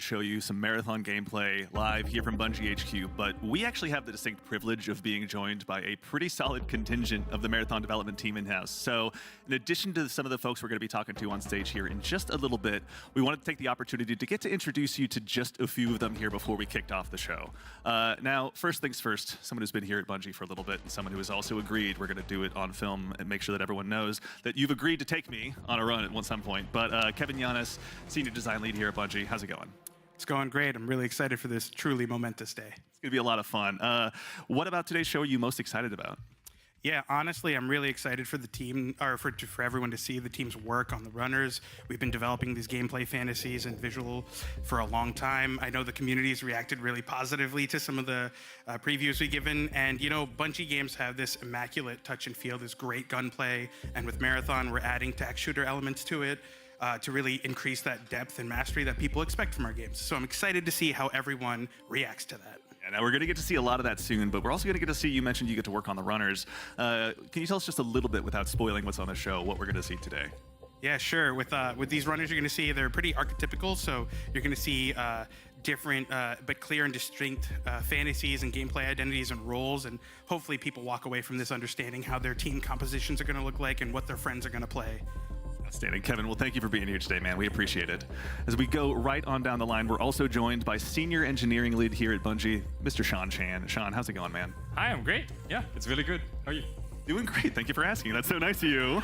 show you some marathon gameplay live here from Bungie HQ, but we actually have the distinct privilege of being joined by a pretty solid contingent of the marathon development team in-house. So in addition to some of the folks we're going to be talking to on stage here in just a little bit, we wanted to take the opportunity to get to introduce you to just a few of them here before we kicked off the show. Now, first things first, someone who's been here at Bungie for a little bit and someone who has also agreed we're going to do it on film and make sure that everyone knows that you've agreed to take me on a run at some point. But Kevin Yanis, Senior Design Lead here at Bungie. How's it going? It's going great. I'm really excited for this truly momentous day. It's going to be a lot of fun. What about today's show are you most excited about? Yeah, honestly, I'm really excited for the team, or for everyone to see the team's work on the runners. We've been developing these gameplay fantasies and visual for a long time. I know the community's reacted really positively to some of the previews we've given. And, you know, Bungie games have this immaculate touch and feel, this great gunplay. And with Marathon, we're adding tac shooter elements to it. To really increase that depth and mastery that people expect from our games. So I'm excited to see how everyone reacts to that. Yeah, now we're going to get to see a lot of that soon, but we're also going to get to see, you mentioned you get to work on the runners. Can you tell us just a little bit, without spoiling what's on the show, what we're going to see today? Yeah, sure. With these runners, you're going to see they're pretty archetypical. So you're going to see different but clear and distinct fantasies and gameplay identities and roles. And hopefully people walk away from this understanding how their team compositions are going to look like and what their friends are going to play. Outstanding. Kevin, well, thank you for being here today, man. We appreciate it. As we go right on down the line, we're also joined by Senior Engineering Lead here at Bungie, Mr. Sean Chan. Sean, how's it going, man? Hi, I'm great. Yeah, it's really good. How are you? Doing great. Thank you for asking. That's so nice of you.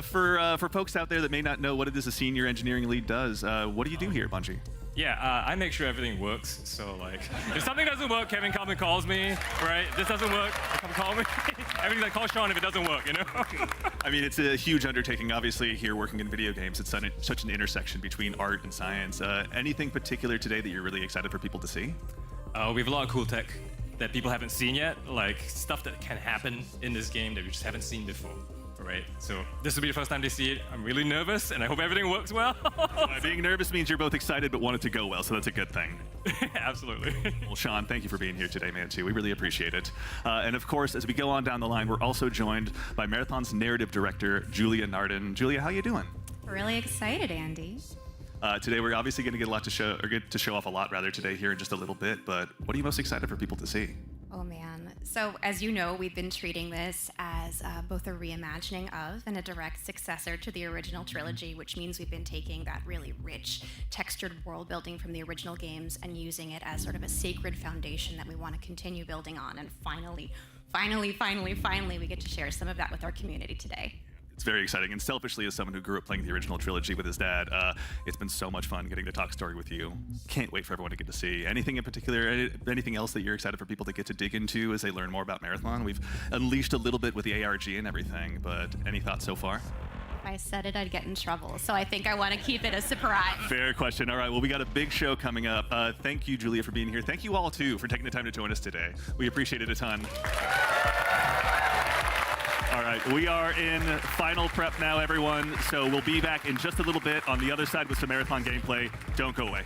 For folks out there that may not know what it is a Senior Engineering Lead does, what do you do here at Bungie? Yeah, I make sure everything works. So, like, if something doesn't work, Kevin comes and calls me, right? This doesn't work, come call me. Everything's like, call Sean if it doesn't work, you know? I mean, it's a huge undertaking. Obviously, here working in video games, it's such an intersection between art and science. Anything particular today that you're really excited for people to see? We have a lot of cool tech that people haven't seen yet, like stuff that can happen in this game that we just haven't seen before. Right, so this will be the first time they see it. I'm really nervous, and I hope everything works well. Being nervous means you're both excited but want it to go well, so that's a good thing. Absolutely. Well, Sean, thank you for being here today, man, too. We really appreciate it. And of course, as we go on down the line, we're also joined by Marathon's narrative director, Julia Narden. Julia, how you doing? Really excited, Andy. Today, we're obviously going to get to show off a lot rather today here in just a little bit. But what are you most excited for people to see? Oh man. So as you know, we've been treating this as both a reimagining of and a direct successor to the original trilogy, which means we've been taking that really rich, textured world building from the original games and using it as sort of a sacred foundation that we want to continue building on. And finally, we get to share some of that with our community today. It's very exciting, and selfishly, as someone who grew up playing the original trilogy with his dad, it's been so much fun getting to talk story with you. Can't wait for everyone to get to see. Anything in particular, anything else that you're excited for people to get to dig into as they learn more about Marathon? We've unleashed a little bit with the ARG and everything, but any thoughts so far? If I said it, I'd get in trouble, so I think I want to keep it a surprise. Fair question. All right, well, we got a big show coming up. Thank you, Julia, for being here. Thank you all, too, for taking the time to join us today. We appreciate it a ton. All right, we are in final prep now, everyone. So we'll be back in just a little bit on the other side with some Marathon gameplay. Don't go away.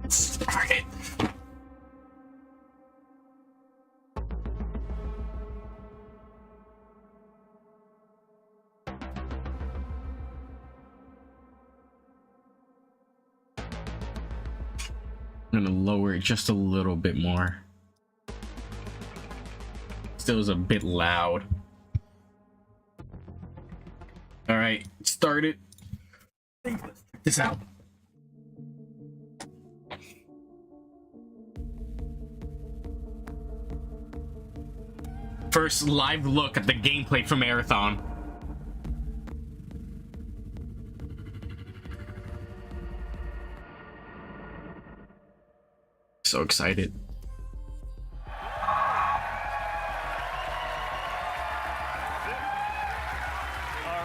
Started. I'm gonna lower it just a little bit more. Still is a bit loud. All right, started. Let's check this out. First live look at the gameplay for Marathon. So excited. All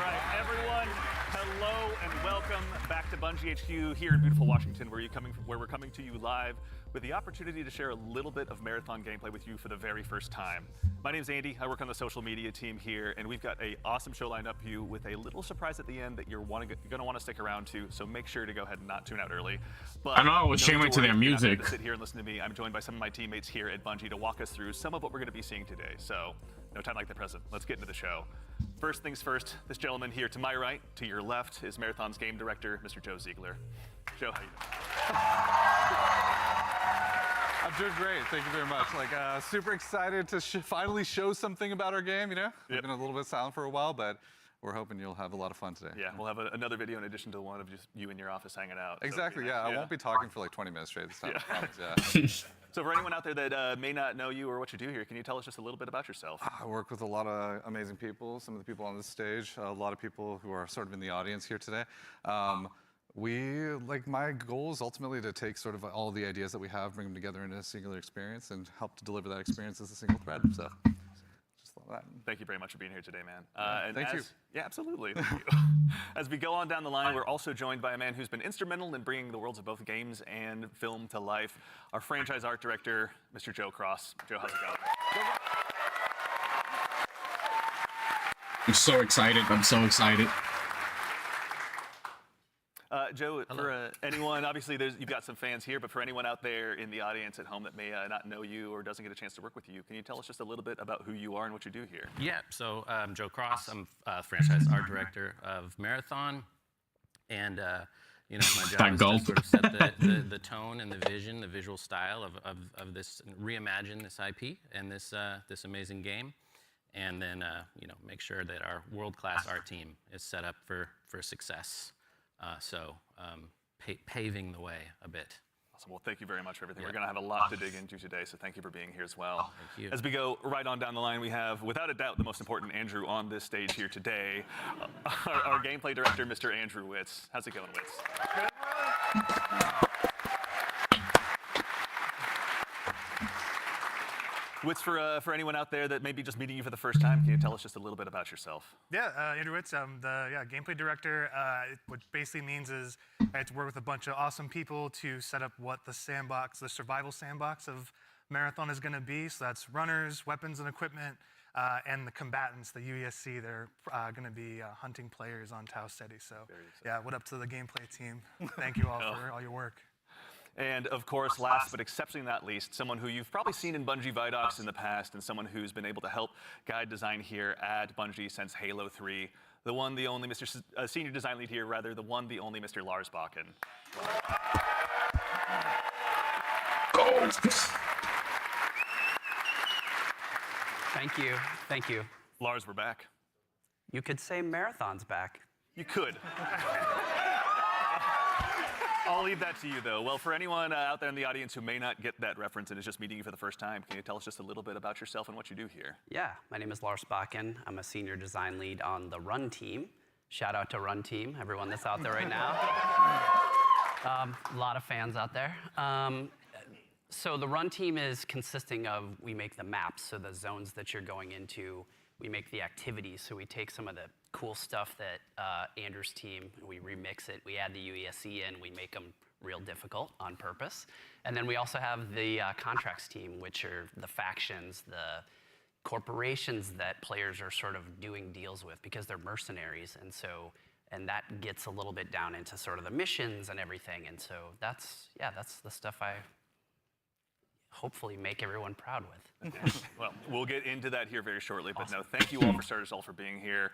right, everyone, hello and welcome back to Bungie HQ here in beautiful Washington, where we're coming to you live with the opportunity to share a little bit of Marathon gameplay with you for the very first time. My name's Andy. I work on the social media team here, and we've got an awesome show lined up for you with a little surprise at the end that you're going to want to stick around to. So make sure to go ahead and not tune out early. But I know I was jamming to their you're not music. going to sit here and listen to me. I'm joined by some of my teammates here at Bungie to walk us through some of what we're going to be seeing today. So no time like the present. Let's get into the show. First things first, this gentleman here to my right, to your left, is Marathon's game director, Mr. Joe Ziegler. Joe, how you doing? I'm doing great. Thank you very much. Super excited to finally show something about our game. You know, we've been a little bit silent for a while, but we're hoping you'll have a lot of fun today. Yeah, we'll have another video in addition to one of just you in your office hanging out. Exactly. So, Yeah, I won't be talking for like 20 minutes straight this time. I promise, yeah. So for anyone out there that may not know you or what you do here, can you tell us just a little bit about yourself? I work with a lot of amazing people. Some of the people on this stage, a lot of people who are sort of in the audience here today. My goal is ultimately to take sort of all the ideas that we have, bring them together into a singular experience, and help to deliver that experience as a single thread. So, just love that. Thank you very much for being here today, man. Thank you. Yeah, absolutely. Thank you. As we go on down the line, we're also joined by a man who's been instrumental in bringing the worlds of both games and film to life, our franchise art director, Mr. Joe Cross. Joe, how's it going? I'm so excited. I'm so excited. Joe, for anyone, obviously you've got some fans here, but for anyone out there in the audience at home that may not know you or doesn't get a chance to work with you, can you tell us just a little bit about who you are and what you do here? Yeah, so I'm Joe Cross. I'm franchise art director of Marathon. And, my job is to sort of set the tone and the vision, the visual style of this, reimagine this IP and this amazing game. And then, make sure that our world-class art team is set up for success. Paving the way a bit. Awesome. Well, thank you very much for everything. Yeah. We're going to have a lot to dig into today, so thank you for being here as well. Thank you. As we go right on down the line, we have, without a doubt, the most important Andrew on this stage here today, our gameplay director, Mr. Andrew Witz. How's it going, Witz? Witz, for anyone out there that may be just meeting you for the first time, can you tell us just a little bit about yourself? Yeah, Andrew Witz. I'm the gameplay director. What basically means is I had to work with a bunch of awesome people to set up what the survival sandbox of Marathon is going to be. So that's runners, weapons and equipment, and the combatants, the UESC. They're going to be hunting players on Tau Ceti. So yeah, what up to the gameplay team? Thank you all for all your work. And of course, last but exceptionally not least, someone who you've probably seen in Bungie Vidocs in the past and someone who's been able to help guide design here at Bungie since Halo 3. The one, the only Mr. Senior Design Lead here, rather, the one, the only Mr. Lars Bakken. Thank you. Thank you. Lars, we're back. You could say Marathon's back. You could. I'll leave that to you, though. Well, for anyone out there in the audience who may not get that reference and is just meeting you for the first time, can you tell us just a little bit about yourself and what you do here? Yeah, my name is Lars Bakken. I'm a senior design lead on the Run team. Shout out to Run team, everyone that's out there right now. A lot of fans out there. So the Run team is consisting of, we make the maps, so the zones that you're going into we make the activities. So we take some of the cool stuff that Andrew's team, we remix it, we add the UESC in, we make them real difficult on purpose. And then we also have the contracts team, which are the factions, the corporations that players are sort of doing deals with because they're mercenaries. And that gets a little bit down into sort of the missions and everything. And so that's the stuff I hopefully make everyone proud with. Well, we'll get into that here very shortly, but no, thank you all for starters all for being here.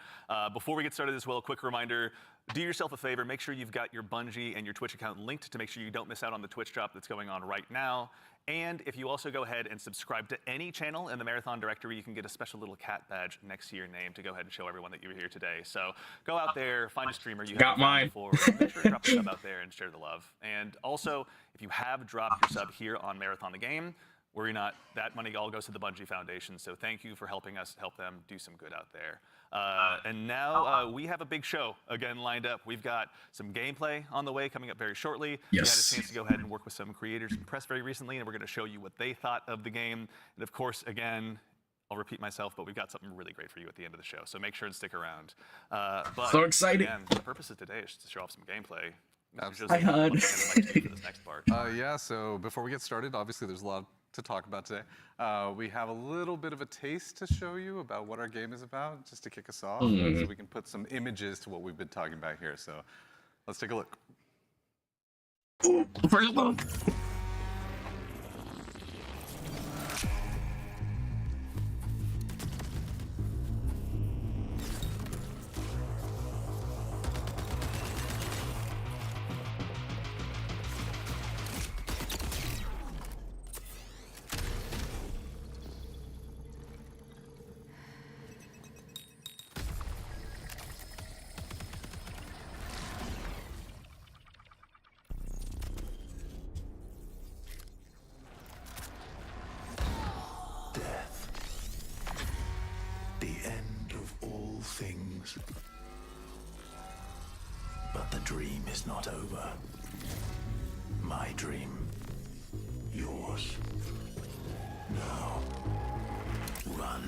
Before we get started as well, a quick reminder, do yourself a favor, make sure you've got your Bungie and your Twitch account linked to make sure you don't miss out on the Twitch drop that's going on right now. And if you also go ahead and subscribe to any channel in the Marathon directory, you can get a special little cat badge next to your name to go ahead and show everyone that you were here today. So go out there, find a streamer you got mine. before, make sure to drop a sub out there and share the love. And also, if you have dropped your sub here on Marathon the Game, worry not, that money all goes to the Bungie Foundation, so thank you for helping us help them do some good out there. And now we have a big show again lined up. We've got some gameplay on the way coming up very shortly. Yes. We had a chance to go ahead and work with some creators and press very recently, and we're going to show you what they thought of the game. And of course, again, I'll repeat myself, but we've got something really great for you at the end of the show, so make sure and stick around. But So excited. Again, the purpose of today is to show off some gameplay. Absolutely. Hi, Hud. For this next part. Yeah, so before we get started, obviously there's a lot to talk about today. We have a little bit of a taste to show you about what our game is about, just to kick us off, so we can put some images to what we've been talking about here. So let's take a look. First one. Things. But the dream is not over. My dream. Yours. Now. Run.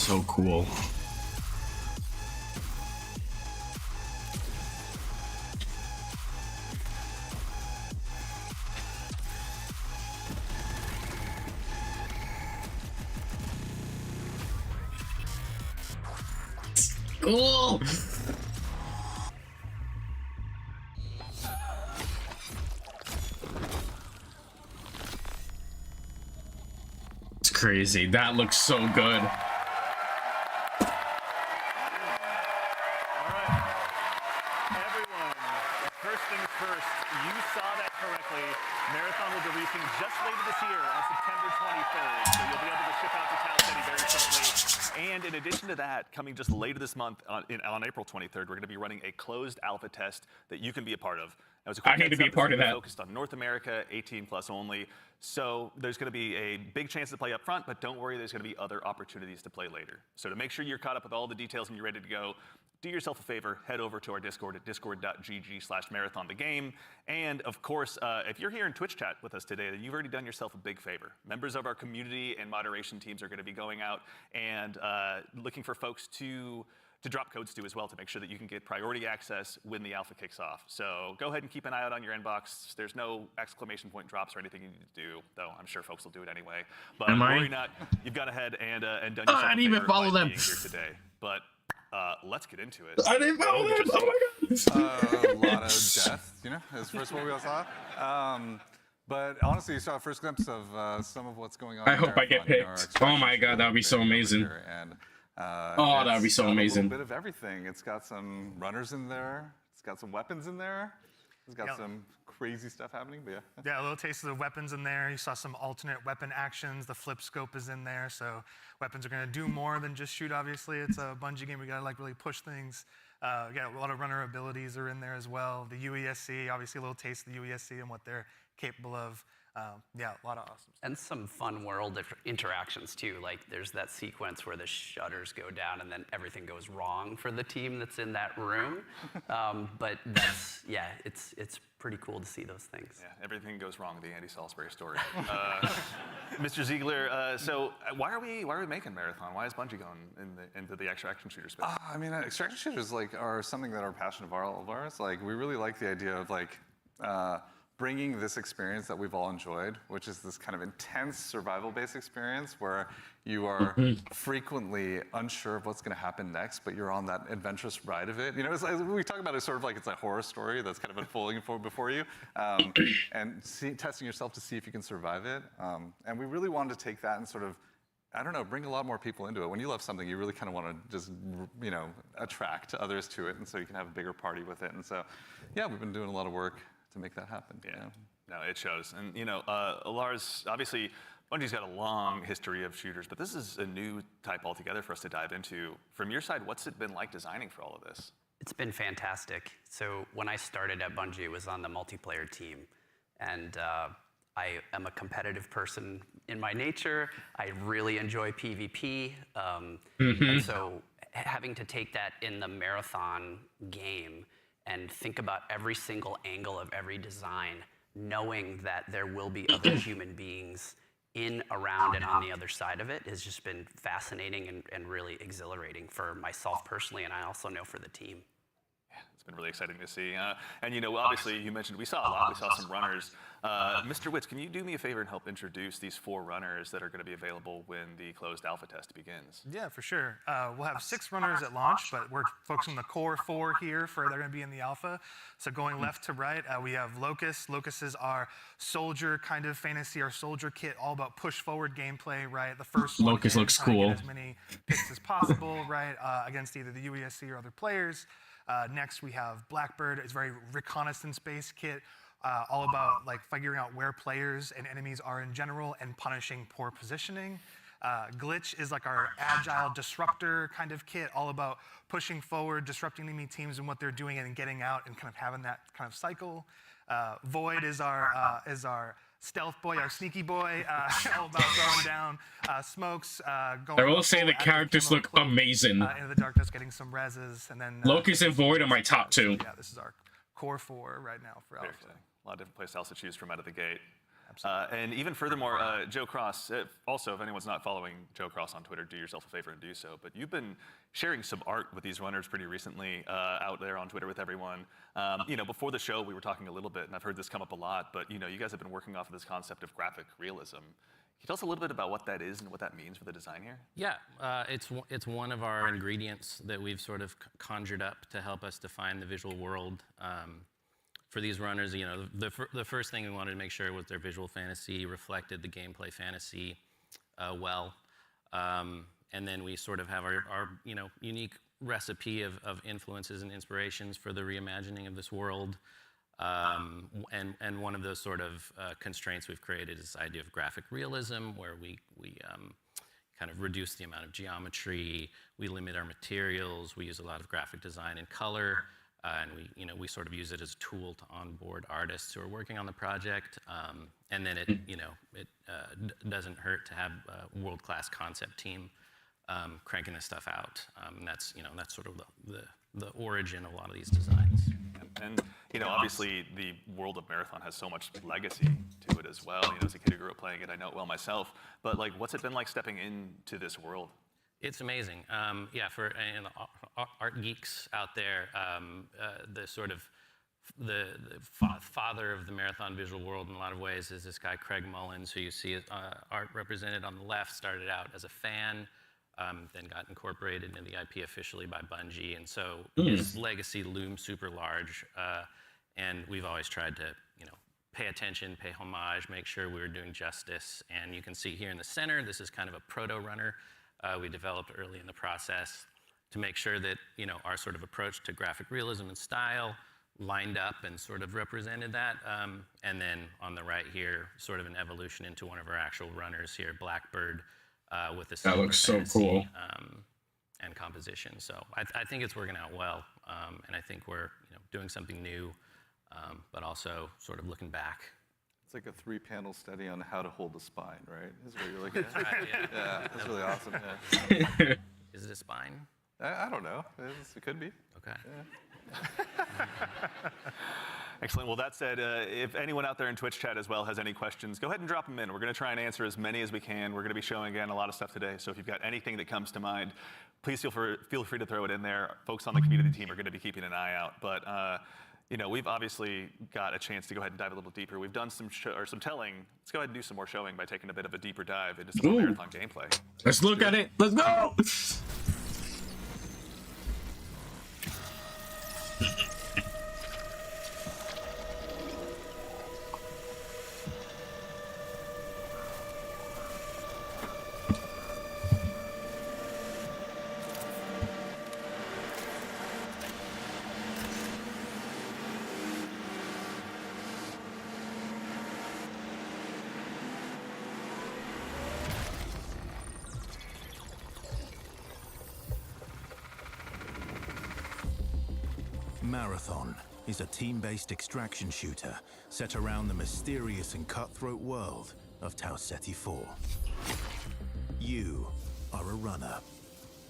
So cool. Cool. It's crazy. That looks so good. Marathon will be releasing just later this year on September 23rd, so you'll be able to ship out to Tau City very shortly. And in addition to that, coming just later this month on April 23rd, we're going to be running a closed alpha test that you can be a part of. Now, as a quick I need to heads be up, a part this of is that. Focused on North America, 18 plus only. So there's going to be a big chance to play up front, but don't worry, there's going to be other opportunities to play later. So to make sure you're caught up with all the details and you're ready to go, do yourself a favor, head over to our Discord at discord.gg/marathonthegame. And of course, if you're here in Twitch chat with us today, then you've already done yourself a big favor. Members of our community and moderation teams are going to be going out and looking for folks to drop codes to as well to make sure that you can get priority access when the alpha kicks off. So go ahead and keep an eye out on your inbox. There's no exclamation point drops or anything you need to do, though I'm sure folks will do it anyway. But worry not, you've gone ahead and done yourself I didn't a even favor follow by them. being here today. But let's get into it. I didn't follow them. Oh my god. A lot of death, you know, is first what we all saw. But honestly, you saw a first glimpse of some of what's going on. I hope I get picked. Oh my god, that would be so amazing. And, Oh, that'd be so amazing. A little bit of everything. It's got some runners in there. It's got some weapons in there. It's got some crazy stuff happening, but yeah. Yeah, a little taste of the weapons in there. You saw some alternate weapon actions. The flip scope is in there, so weapons are going to do more than just shoot, obviously. It's a Bungie game. We got to like really push things. Yeah, a lot of runner abilities are in there as well. The UESC, obviously a little taste of the UESC and what they're capable of. Yeah, a lot of awesome stuff. And some fun world interactions too. Like there's that sequence where the shutters go down and then everything goes wrong for the team that's in that room. But that's, yeah, it's pretty cool to see those things. Yeah, everything goes wrong, the Andy Salisbury story. Mr. Ziegler, so why are we making Marathon? Why is Bungie going into the extraction shooter space? I mean, extraction shooters are something that are a passion of all of ours. Like, we really like the idea of bringing this experience that we've all enjoyed, which is this kind of intense survival-based experience where you are frequently unsure of what's going to happen next, but you're on that adventurous ride of it. You know, it's like, we talk about it sort of like it's a horror story that's kind of unfolding before you, and testing yourself to see if you can survive it. And we really wanted to take that and sort of, I don't know, bring a lot more people into it. When you love something, you really kind of want to just, you know, attract others to it, and so you can have a bigger party with it. And so, yeah, we've been doing a lot of work to make that happen. Yeah, no, it shows. And you know, Lars, obviously, Bungie's got a long history of shooters, but this is a new type altogether for us to dive into. From your side, what's it been like designing for all of this? It's been fantastic. So when I started at Bungie, it was on the multiplayer team. And I am a competitive person in my nature. I really enjoy PvP. And so having to take that in the Marathon game and think about every single angle of every design, knowing that there will be other human beings in, around, and on the other side of it has just been fascinating and really exhilarating for myself personally, and I also know for the team. Yeah, it's been really exciting to see. And you know, obviously, you mentioned we saw a lot. We saw some runners. Mr. Witz, can you do me a favor and help introduce these 4 runners that are going to be available when the closed alpha test begins? Yeah, for sure. We'll have 6 runners at launch, but we're focusing on the core 4 here they're going to be in the alpha. So going left to right, we have Locust. Locust is our soldier kind of fantasy, our soldier kit, all about push forward gameplay, right? The first one Locust looks cool. Get as many picks as possible, right? Against either the UESC or other players. Next, we have Blackbird. It's a very reconnaissance-based kit. All about like figuring out where players and enemies are in general and punishing poor positioning. Glitch is like our agile disruptor kind of kit, all about pushing forward, disrupting enemy teams and what they're doing and getting out and kind of having that kind of cycle. Void is our stealth boy, our sneaky boy, all about throwing down smokes. Going I will say the characters look amazing. Into the darkness, getting some reses, and then Locust and Void are my top 2. Yeah, this is our core 4 right now for alpha. A lot of different playstyles to choose from out of the gate. And even furthermore, Joe Cross, also, if anyone's not following Joe Cross on Twitter, do yourself a favor and do so. But you've been sharing some art with these runners pretty recently out there on Twitter with everyone. You know, before the show, we were talking a little bit, and I've heard this come up a lot, but you know, you guys have been working off of this concept of graphic realism. Can you tell us a little bit about what that is and what that means for the design here? Yeah, it's one of our ingredients that we've sort of conjured up to help us define the visual world. For these runners, you know, the first thing we wanted to make sure was their visual fantasy reflected the gameplay fantasy well. And then we sort of have our you know, unique recipe of influences and inspirations for the reimagining of this world. And one of those sort of constraints we've created is this idea of graphic realism, where we kind of reduce the amount of geometry, we limit our materials, we use a lot of graphic design and color. And we sort of use it as a tool to onboard artists who are working on the project. And then it doesn't hurt to have a world-class concept team cranking this stuff out. And that's sort of the origin of a lot of these designs. And you know, obviously, the world of Marathon has so much legacy to it as well. You know, as a kid who grew up playing it, I know it well myself. But like, what's it been like stepping into this world? It's amazing. Yeah, for art geeks out there, the sort of the father of the Marathon visual world in a lot of ways is this guy, Craig Mullins, who you see art represented on the left, started out as a fan, then got incorporated into the IP officially by Bungie. And so his legacy looms super large. And we've always tried to, you know, pay attention, pay homage, make sure we were doing justice. And you can see here in the center, this is kind of a proto-runner. We developed early in the process to make sure that, you know, our sort of approach to graphic realism and style lined up and sort of represented that. And then on the right here, sort of an evolution into one of our actual runners here, Blackbird, with the that looks so cool and composition. So I think it's working out well. and I think we're doing something new, but also sort of looking back. It's like a 3-panel study on how to hold the spine, right? Is what you're looking at. Right, yeah. Yeah, that's really awesome. Yeah. Is it a spine? I don't know. It could be. Okay. Excellent. Well, that said, if anyone out there in Twitch chat as well has any questions, go ahead and drop them in. We're going to try and answer as many as we can. We're going to be showing, again, a lot of stuff today. So if you've got anything that comes to mind, please feel free to throw it in there. Folks on the community team are going to be keeping an eye out. But we've obviously got a chance to go ahead and dive a little deeper. We've done some telling. Let's go ahead and do some more showing by taking a bit of a deeper dive into some Marathon gameplay. Let's look at it. Let's go. Marathon is a team-based extraction shooter set around the mysterious and cutthroat world of Tau Ceti 4. You are a runner,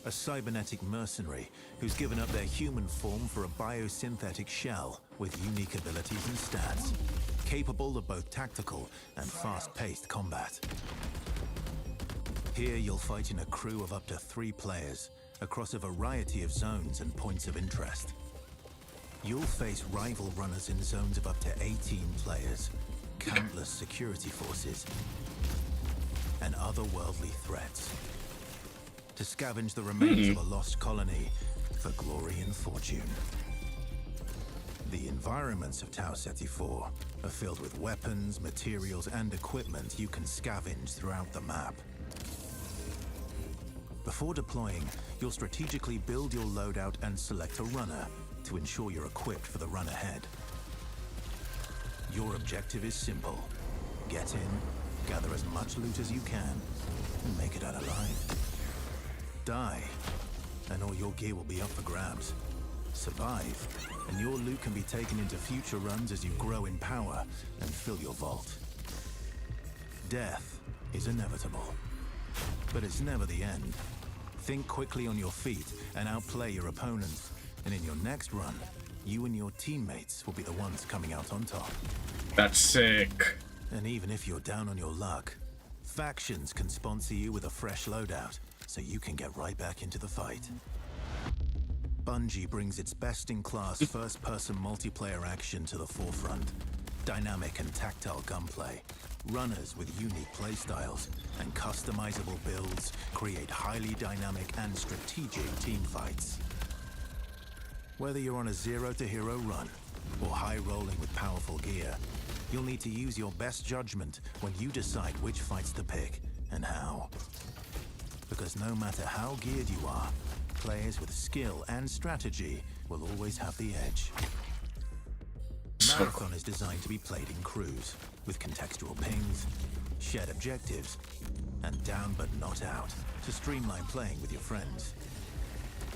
a cybernetic mercenary who's given up their human form for a biosynthetic shell with unique abilities and stats, capable of both tactical and fast-paced combat. Here you'll fight in a crew of up to 3 players across a variety of zones and points of interest. You'll face rival runners in zones of up to 18 players, countless security forces, and otherworldly threats. To scavenge the remains of a lost colony for glory and fortune. The environments of Tau Ceti 4 are filled with weapons, materials, and equipment you can scavenge throughout the map. Before deploying, you'll strategically build your loadout and select a runner to ensure you're equipped for the run ahead. Your objective is simple. Get in, gather as much loot as you can, and make it out alive. Die, and all your gear will be up for grabs. Survive, and your loot can be taken into future runs as you grow in power and fill your vault. Death is inevitable, but it's never the end. Think quickly on your feet and outplay your opponents. And in your next run, you and your teammates will be the ones coming out on top. That's sick. And even if you're down on your luck, factions can sponsor you with a fresh loadout, so you can get right back into the fight. Bungie brings its best-in-class first-person multiplayer action to the forefront. Dynamic and tactile gunplay, runners with unique playstyles, and customizable builds create highly dynamic and strategic team fights. Whether you're on a zero-to-hero run or high-rolling with powerful gear, you'll need to use your best judgment when you decide which fights to pick and how. Because no matter how geared you are, players with skill and strategy will always have the edge. Marathon is designed to be played in crews, with contextual pings, shared objectives, and down but not out to streamline playing with your friends.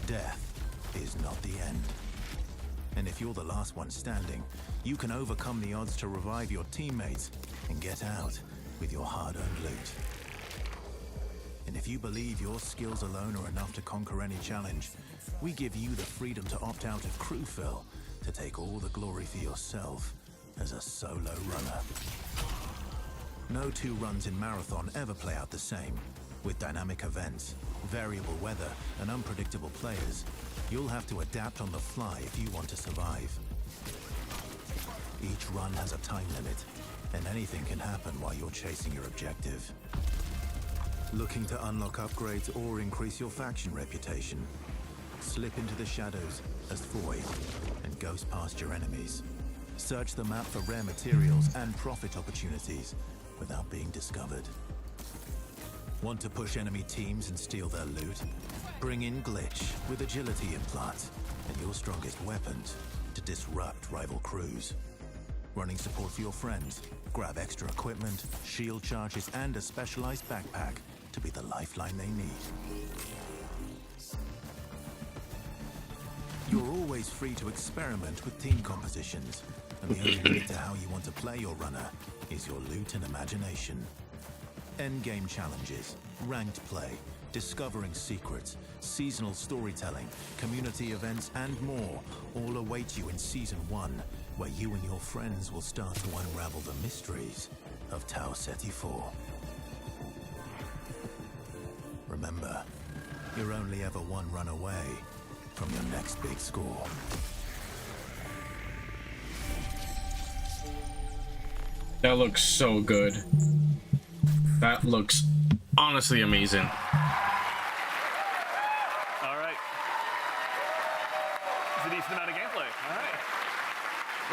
Death is not the end. And if you're the last one standing, you can overcome the odds to revive your teammates and get out with your hard-earned loot. And if you believe your skills alone are enough to conquer any challenge, we give you the freedom to opt out of crew fill to take all the glory for yourself as a solo runner. No 2 runs in Marathon ever play out the same. With dynamic events, variable weather, and unpredictable players, you'll have to adapt on the fly if you want to survive. Each run has a time limit, and anything can happen while you're chasing your objective. Looking to unlock upgrades or increase your faction reputation? Slip into the shadows as Void and ghost past your enemies. Search the map for rare materials and profit opportunities without being discovered. Want to push enemy teams and steal their loot? Bring in Glitch with agility implants and your strongest weapons to disrupt rival crews. Running support for your friends? Grab extra equipment, shield charges, and a specialized backpack to be the lifeline they need. You're always free to experiment with team compositions, and the only limit to how you want to play your runner is your loot and imagination. Endgame challenges, ranked play, discovering secrets, seasonal storytelling, community events, and more all await you in Season 1, where you and your friends will start to unravel the mysteries of Tau Ceti 4. Remember, you're only ever one run away from your next big score. That looks so good. That looks honestly amazing. All right. It's a decent amount of gameplay. All right.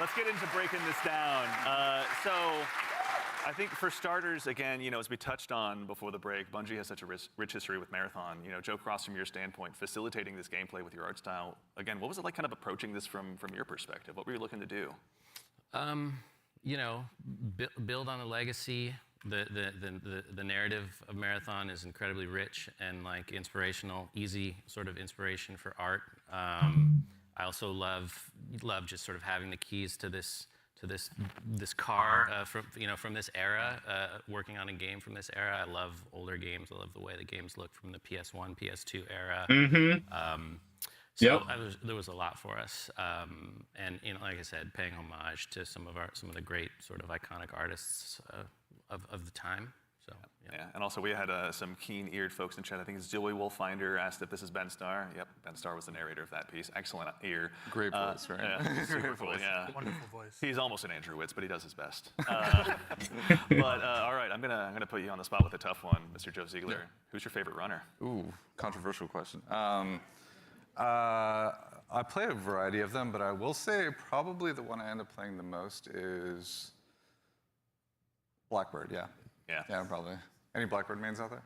Let's get into breaking this down. So I think for starters, again, as we touched on before the break, Bungie has such a rich history with Marathon. Joe Cross, from your standpoint, facilitating this gameplay with your art style, again, what was it like kind of approaching this from your perspective? What were you looking to do? Build on a legacy. The narrative of Marathon is incredibly rich and like inspirational, easy sort of inspiration for art. I also love just sort of having the keys to this car from this era, working on a game from this era. I love older games. I love the way the games look from the PS1, PS2 era. There was a lot for us, and like I said, paying homage to some of the great sort of iconic artists of the time. So yeah, and also we had some keen-eared folks in chat. I think it's Joey Wolffinder asked if this is Ben Starr. Yep, Ben Starr was the narrator of that piece. Excellent ear. Great voice, right? Yeah, super cool. Yeah, Wonderful voice. He's almost an Andrew Witz, but he does his best. But all right, I'm gonna put you on the spot with a tough one, Mr. Joe Ziegler. Yeah. Who's your favorite runner? Ooh, controversial question. I play a variety of them, but I will say probably the one I end up playing the most is Blackbird. Yeah. Yeah, probably. Any Blackbird mains out there?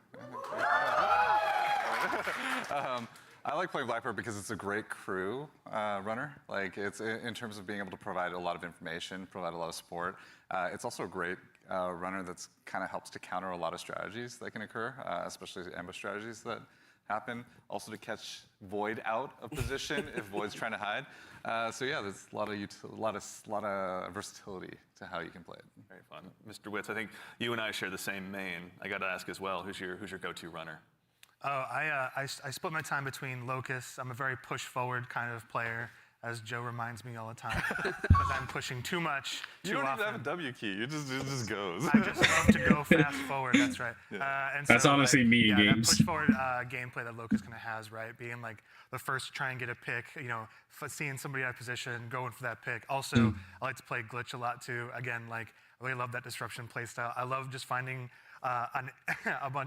I like playing Blackbird because it's a great crew runner. Like, it's in terms of being able to provide a lot of information, provide a lot of support. It's also a great runner that's kind of helps to counter a lot of strategies that can occur, especially ambush strategies that happen. Also to catch Void out of position if Void's trying to hide. So yeah, there's a lot of versatility to how you can play it. Very fun, Mr. Witz. I think you and I share the same main. I got to ask as well. Who's your go-to runner? Oh, I split my time between Locust. I'm a very push-forward kind of player, as Joe reminds me all the time, because I'm pushing too much, too often. You don't even have a W key. It just goes. I just love to go fast forward. That's right. Yeah. And that's so, honestly me that games. push-forward gameplay that Locust kind of has, right? Being like the first to try and get a pick, seeing somebody out of position, going for that pick. Also, I like to play glitch a lot too. Again, like I really love that disruption play style. I love just finding an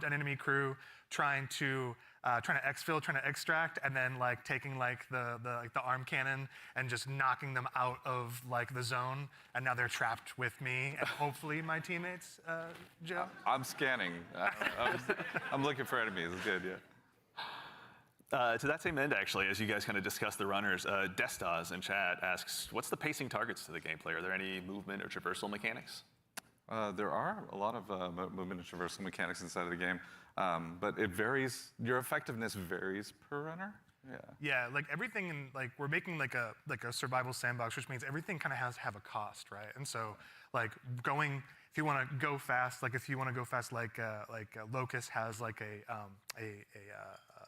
enemy crew trying to exfil, trying to extract, and then like taking like the arm cannon and just knocking them out of like the zone, and now they're trapped with me and hopefully my teammates. Joe. I'm scanning. I'm looking for enemies. It's good, yeah. To that same end, actually, as you guys kind of discuss the runners, Destas in chat asks, what's the pacing targets to the gameplay? Are there any movement or traversal mechanics? There are a lot of movement and traversal mechanics inside of the game, but it varies. Your effectiveness varies per runner. Yeah. Yeah, like everything in we're making like a survival sandbox, which means everything kind of has to have a cost, right? And so like if you want to go fast, like Locust has like a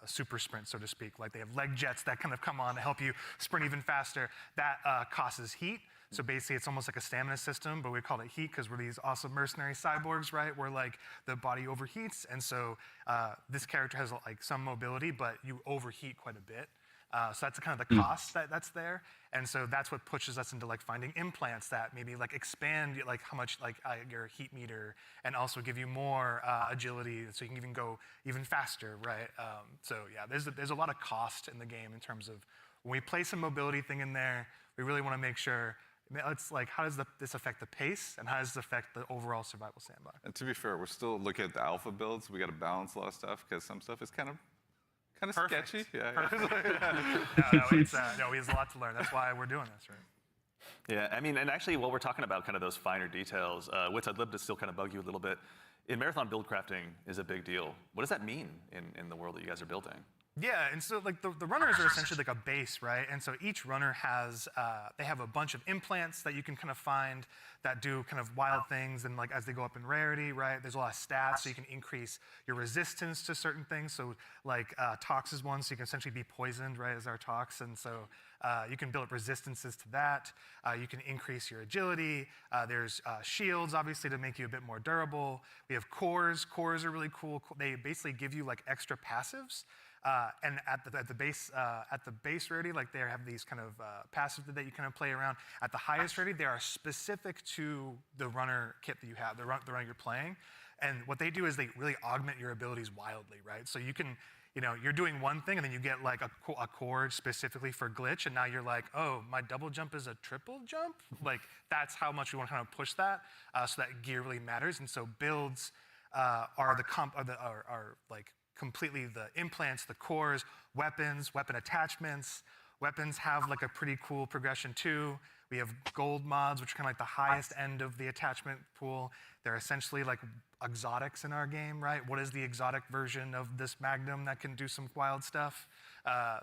super sprint, so to speak. Like they have leg jets that kind of come on to help you sprint even faster. That causes heat. So basically, it's almost like a stamina system, but we call it heat because we're these awesome mercenary cyborgs, right? Where like the body overheats, and so this character has like some mobility, but you overheat quite a bit. So that's kind of the cost that's there, and so that's what pushes us into like finding implants that maybe like expand like how much like your heat meter, and also give you more agility, so you can even go even faster, right? So yeah, there's a lot of cost in the game in terms of when we place a mobility thing in there, we really want to make sure. It's like, how does this affect the pace, and how does this affect the overall survival sandbox? And to be fair, we're still looking at the alpha builds. We got to balance a lot of stuff because some stuff is kind of sketchy. Yeah. No, we have a lot to learn. That's why we're doing this, right? Yeah, I mean, and actually, while we're talking about kind of those finer details, Witz, I'd love to still kind of bug you a little bit. In Marathon, build crafting is a big deal. What does that mean in the world that you guys are building? Yeah, and so like the runners are essentially like a base, right? And so each runner has, they have a bunch of implants that you can kind of find that do kind of wild things, and like as they go up in rarity, right? There's a lot of stats, so you can increase your resistance to certain things. So like Tox is one, so you can essentially be poisoned, right, as our Tox, and so you can build up resistances to that. You can increase your agility. There's shields, obviously, to make you a bit more durable. We have cores. Cores are really cool. They basically give you like extra passives. And at the base rarity, like they have these kind of passives that you kind of play around. At the highest rarity, they are specific to the runner kit that you have, the runner you're playing. And what they do is they really augment your abilities wildly, right? So you can, you're doing one thing and then you get like a core specifically for glitch, and now you're like, oh, my double jump is a triple jump? Like that's how much we want to kind of push that, so that gear really matters. And so builds are like completely the implants, the cores, weapons, weapon attachments. Weapons have like a pretty cool progression too. We have gold mods, which are kind of like the highest end of the attachment pool. They're essentially like exotics in our game, right? What is the exotic version of this Magnum that can do some wild stuff?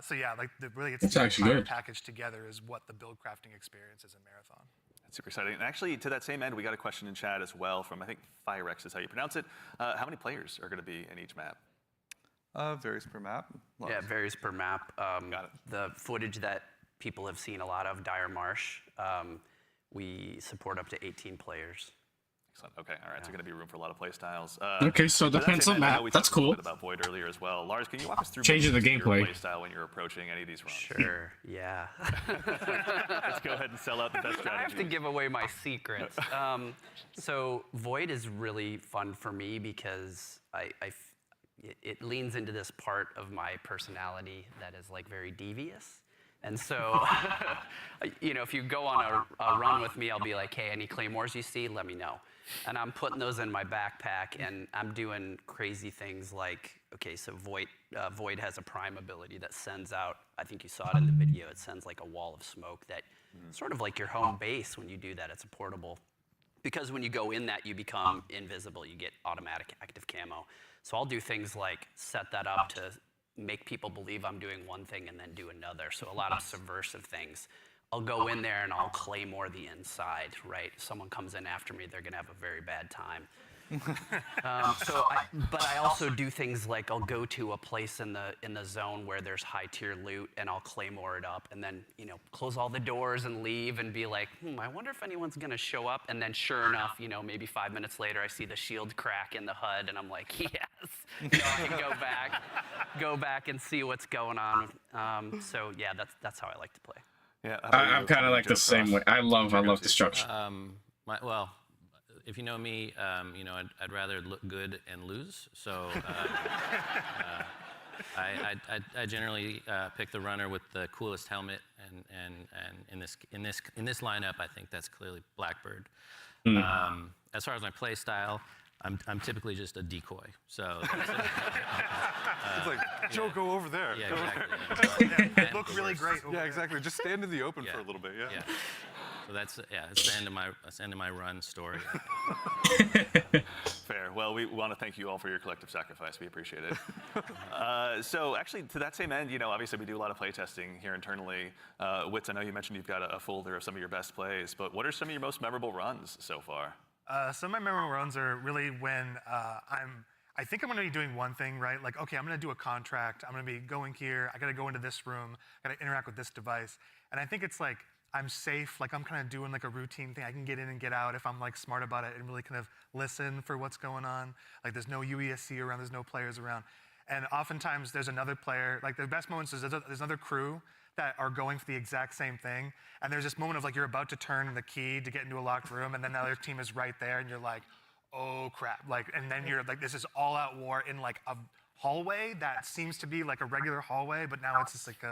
So yeah, like really it's the entire package together is what the build crafting experience is in Marathon. That's super exciting. And actually, to that same end, we got a question in chat as well from, I think, Firex is how you pronounce it. How many players are going to be in each map? Varies per map. Yeah, it varies per map. Got it. The footage that people have seen a lot of, Dire Marsh, we support up to 18 players. Excellent. Okay. All right. So going to be room for a lot of play styles. Okay, so depends on map. That's cool. We talked a little bit about Void earlier as well. Lars, can you walk us through changing the your gameplay play style when you're approaching any of these runs? Sure. Yeah. Let's go ahead and sell out the best strategy. I have to give away my secrets. So Void is really fun for me because it leans into this part of my personality that is like very devious. And so, if you go on a run with me, I'll be like, hey, any claymores you see, let me know. And I'm putting those in my backpack, and I'm doing crazy things like, okay, so Void has a prime ability that sends out, I think you saw it in the video, it sends like a wall of smoke that sort of like your home base when you do that, it's a portable. Because when you go in that, you become invisible, you get automatic active camo. So I'll do things like set that up to make people believe I'm doing one thing and then do another. So a lot of subversive things. I'll go in there and I'll claymore the inside, right? Someone comes in after me, they're gonna have a very bad time. But I also do things like I'll go to a place in the zone where there's high tier loot and I'll claymore it up and then close all the doors and leave and be like, I wonder if anyone's gonna show up. And then sure enough, maybe 5 minutes later I see the shield crack in the HUD and I'm like, yes, I can go back and see what's going on. So yeah, that's how I like to play. Yeah, I'm kind of like the same way. I love destruction. Well, if you know me, I'd rather look good and lose. So I generally pick the runner with the coolest helmet, and in this lineup, I think that's clearly Blackbird. As far as my play style, I'm typically just a decoy. So that's it. It's like, Joe, go over there. Yeah, go exactly. They look really great. Yeah, exactly. Just stand in the open for a little bit. Yeah. So that's the end of my run story. Fair. Well, we want to thank you all for your collective sacrifice. We appreciate it. So actually, to that same end, obviously we do a lot of play testing here internally. Witz, I know you mentioned you've got a folder of some of your best plays, but what are some of your most memorable runs so far? Some of my memorable runs are really when I think I'm going to be doing one thing, right? Like, okay, I'm going to do a contract. I'm going to be going here. I got to go into this room. I got to interact with this device. And I think it's like I'm safe. Like I'm kind of doing like a routine thing. I can get in and get out if I'm like smart about it and really kind of listen for what's going on. Like there's no UESC around. There's no players around. And oftentimes there's another player. Like the best moments is there's another crew that are going for the exact same thing. And there's this moment of like you're about to turn the key to get into a locked room, and then the other team is right there, and you're like, oh crap. Like, and then you're like, this is all out war in like a hallway that seems to be like a regular hallway, but now it's just like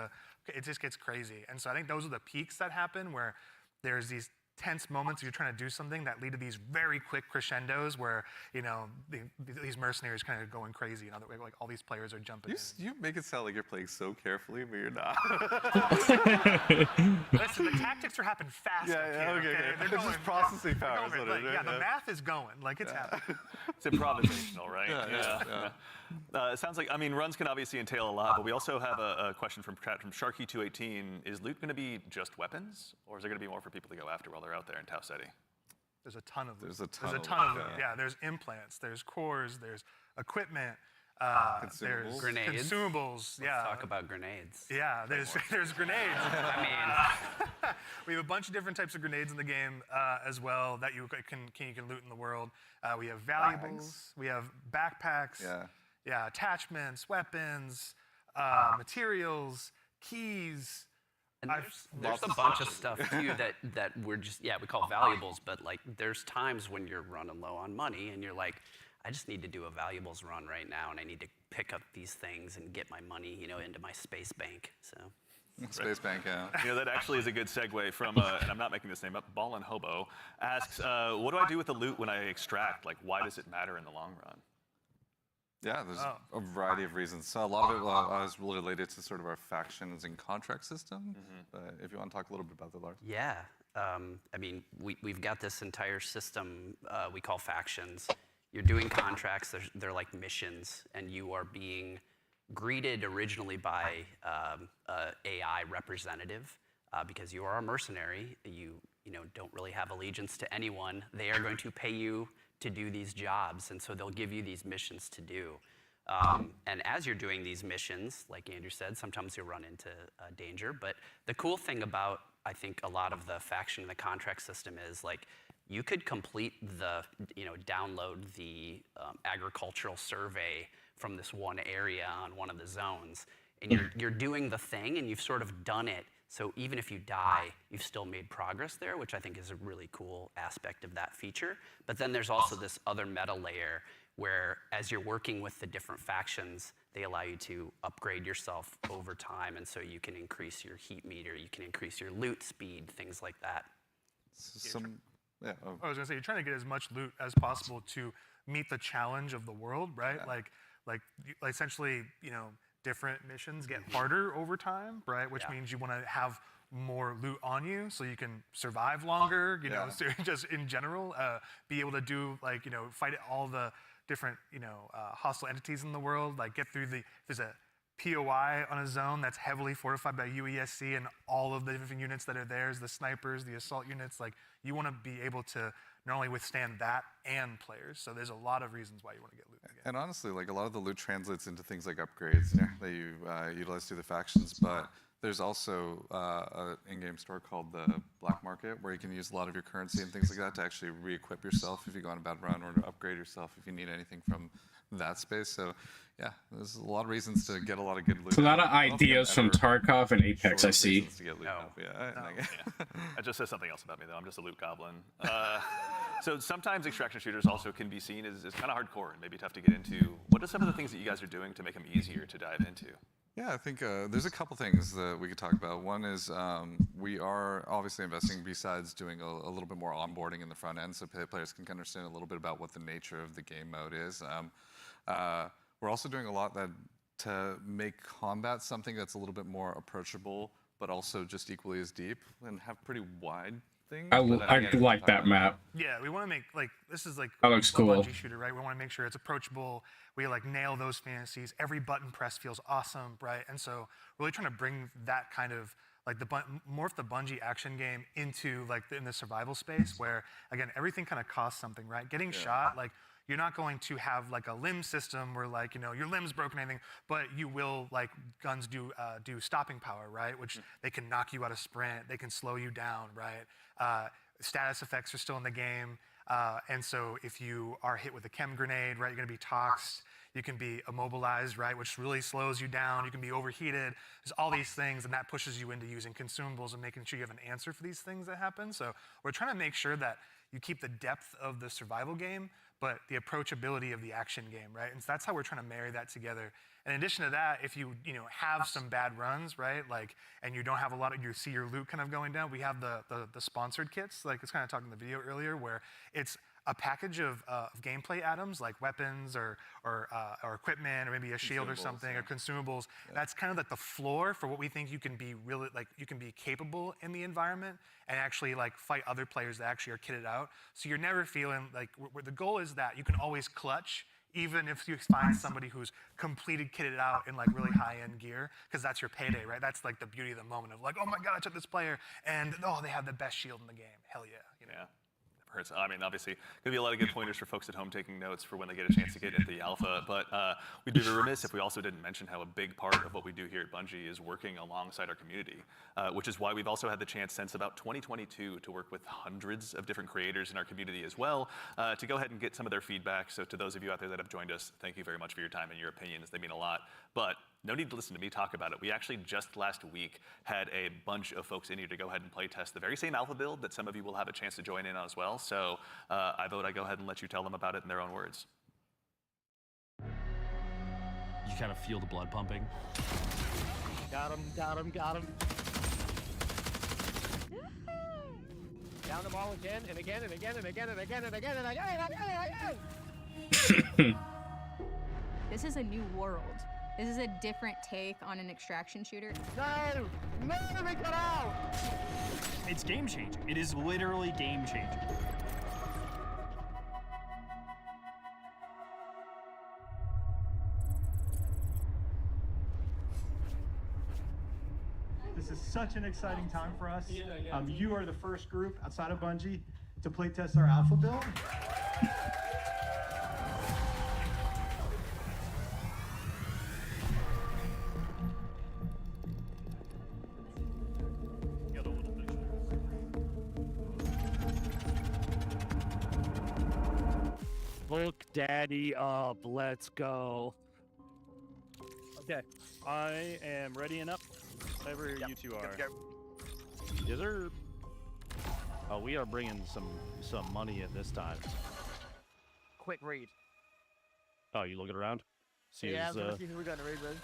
it just gets crazy. And so I think those are the peaks that happen where there's these tense moments you're trying to do something that lead to these very quick crescendos where these mercenaries kind of going crazy and like all these players are jumping in. You make it sound like you're playing so carefully, but you're not. Listen, the tactics are happening fast. Okay. They're It's just processing power. The math is going. Like it's happening. It's improvisational, right? It sounds like, I mean, runs can obviously entail a lot, but we also have a question from Sharky218. Is loot going to be just weapons, or is there going to be more for people to go after while they're out there in Tau City? There's a ton of loot. There's a ton of loot. Yeah, there's implants, there's cores, there's equipment, there's grenades. Consumables. Let's talk about grenades. Yeah, there's grenades. I mean, we have a bunch of different types of grenades in the game as well that you can loot in the world. We have valuables, we have backpacks, attachments, weapons, materials, keys. And there's a bunch of stuff too that we're just we call valuables, but like there's times when you're running low on money and you're like, I just need to do a valuables run right now, and I need to pick up these things and get my money, into my space bank. So. Space bank, yeah. That actually is a good segue from, and I'm not making this name up, Ballin' Hobo asks, what do I do with the loot when I extract? Like, why does it matter in the long run? Yeah, there's a variety of reasons. So a lot of it is related to sort of our factions and contract system. But if you want to talk a little bit about that, Lars. Yeah, I mean, we've got this entire system we call factions. You're doing contracts, they're like missions, and you are being greeted originally by AI representative because you are a mercenary. You don't really have allegiance to anyone. They are going to pay you to do these jobs, and so they'll give you these missions to do. And as you're doing these missions, like Andrew said, sometimes you'll run into danger. But the cool thing about, I think, a lot of the faction and the contract system is like, you could complete the, download the agricultural survey from this one area on one of the zones, and you're doing the thing, and you've sort of done it. So even if you die, you've still made progress there, which I think is a really cool aspect of that feature. But then there's also this other meta layer where as you're working with the different factions, they allow you to upgrade yourself over time, and so you can increase your heat meter, you can increase your loot speed, things like that. I was going to say, you're trying to get as much loot as possible to meet the challenge of the world, right? Yeah. Like essentially, different missions get harder over time, right? Which means you want to have more loot on you so you can survive longer, so just in general, be able to do fight all the different, hostile entities in the world, like get through there's a POI on a zone that's heavily fortified by UESC and all of the different units that are there, the snipers, the assault units, like you want to be able to not only withstand that and players. So there's a lot of reasons why you want to get loot again. And honestly, like a lot of the loot translates into things like upgrades that you utilize through the factions, but there's also an in-game store called the Black Market where you can use a lot of your currency and things like that to actually re-equip yourself if you go on a bad run, or to upgrade yourself if you need anything from that space. So yeah, there's a lot of reasons to get a lot of good loot. So a lot of ideas from Tarkov and Apex, I see. To get loot up. That just says something else about me, though. I'm just a loot goblin. So sometimes extraction shooters also can be seen as kind of hardcore and maybe tough to get into. What are some of the things that you guys are doing to make them easier to dive into? Yeah, I think there's a couple things that we could talk about. One is we are obviously investing, besides doing a little bit more onboarding in the front end so players can understand a little bit about what the nature of the game mode is. We're also doing a lot to make combat something that's a little bit more approachable, but also just equally as deep and have pretty wide things. I like that map. Yeah, we want to make, this is like that looks a cool. Bungie shooter, right? We want to make sure it's approachable. We nail those fantasies. Every button press feels awesome, right? And so really trying to bring that kind of morph the Bungie action game into in the survival space where, again, everything kind of costs something, right? Getting shot, you're not going to have a limb system where your limb's broken or anything, but you will, guns do stopping power, right? Which they can knock you out of sprint, they can slow you down, right? Status effects are still in the game. And so if you are hit with a chem grenade, right, you're gonna be toxed, you can be immobilized, right, which really slows you down, you can be overheated. There's all these things, and that pushes you into using consumables and making sure you have an answer for these things that happen. So we're trying to make sure that you keep the depth of the survival game, but the approachability of the action game, right? And so that's how we're trying to marry that together. And in addition to that, if you have some bad runs, right, like, and you don't have a lot of, you see your loot kind of going down, we have the sponsored kits, like it's kind of talking in the video earlier, where it's a package of gameplay items like weapons or equipment or maybe a shield or something, or consumables. Yeah. That's kind of like the floor for what we think you can be really, like, you can be capable in the environment and actually like fight other players that actually are kitted out. So you're never feeling like, the goal is that you can always clutch, even if you find somebody who's completed kitted out in like really high-end gear, because that's your payday, right? That's like the beauty of the moment of like, oh my God, I took this player, and oh, they have the best shield in the game. Hell yeah. Yeah. Hurts. I mean, obviously, going to be a lot of good pointers for folks at home taking notes for when they get a chance to get into the alpha. But we'd be remiss if we also didn't mention how a big part of what we do here at Bungie is working alongside our community, which is why we've also had the chance since about 2022 to work with hundreds of different creators in our community as well, to go ahead and get some of their feedback. So to those of you out there that have joined us, thank you very much for your time and your opinions. They mean a lot. But no need to listen to me talk about it. We actually just last week had a bunch of folks in here to go ahead and play test the very same alpha build that some of you will have a chance to join in on as well. So I vote I go ahead and let you tell them about it in their own words. You kind of feel the blood pumping. Got him, got him, got him. Down them all again and again and again and again and again and again and again and again. This is a new world. This is a different take on an extraction shooter. No! No, let me get out! It's game changing. It is literally game changing. This is such an exciting time for us. You are the first group outside of Bungie to play test our alpha build. Look daddy up, let's go. Okay, I am ready and up. Whatever you two are. Yes, sir. Oh, we are bringing some money in this time. Quick read. Oh, you looking around? See yeah, who's, I'm gonna see who we're gonna read with.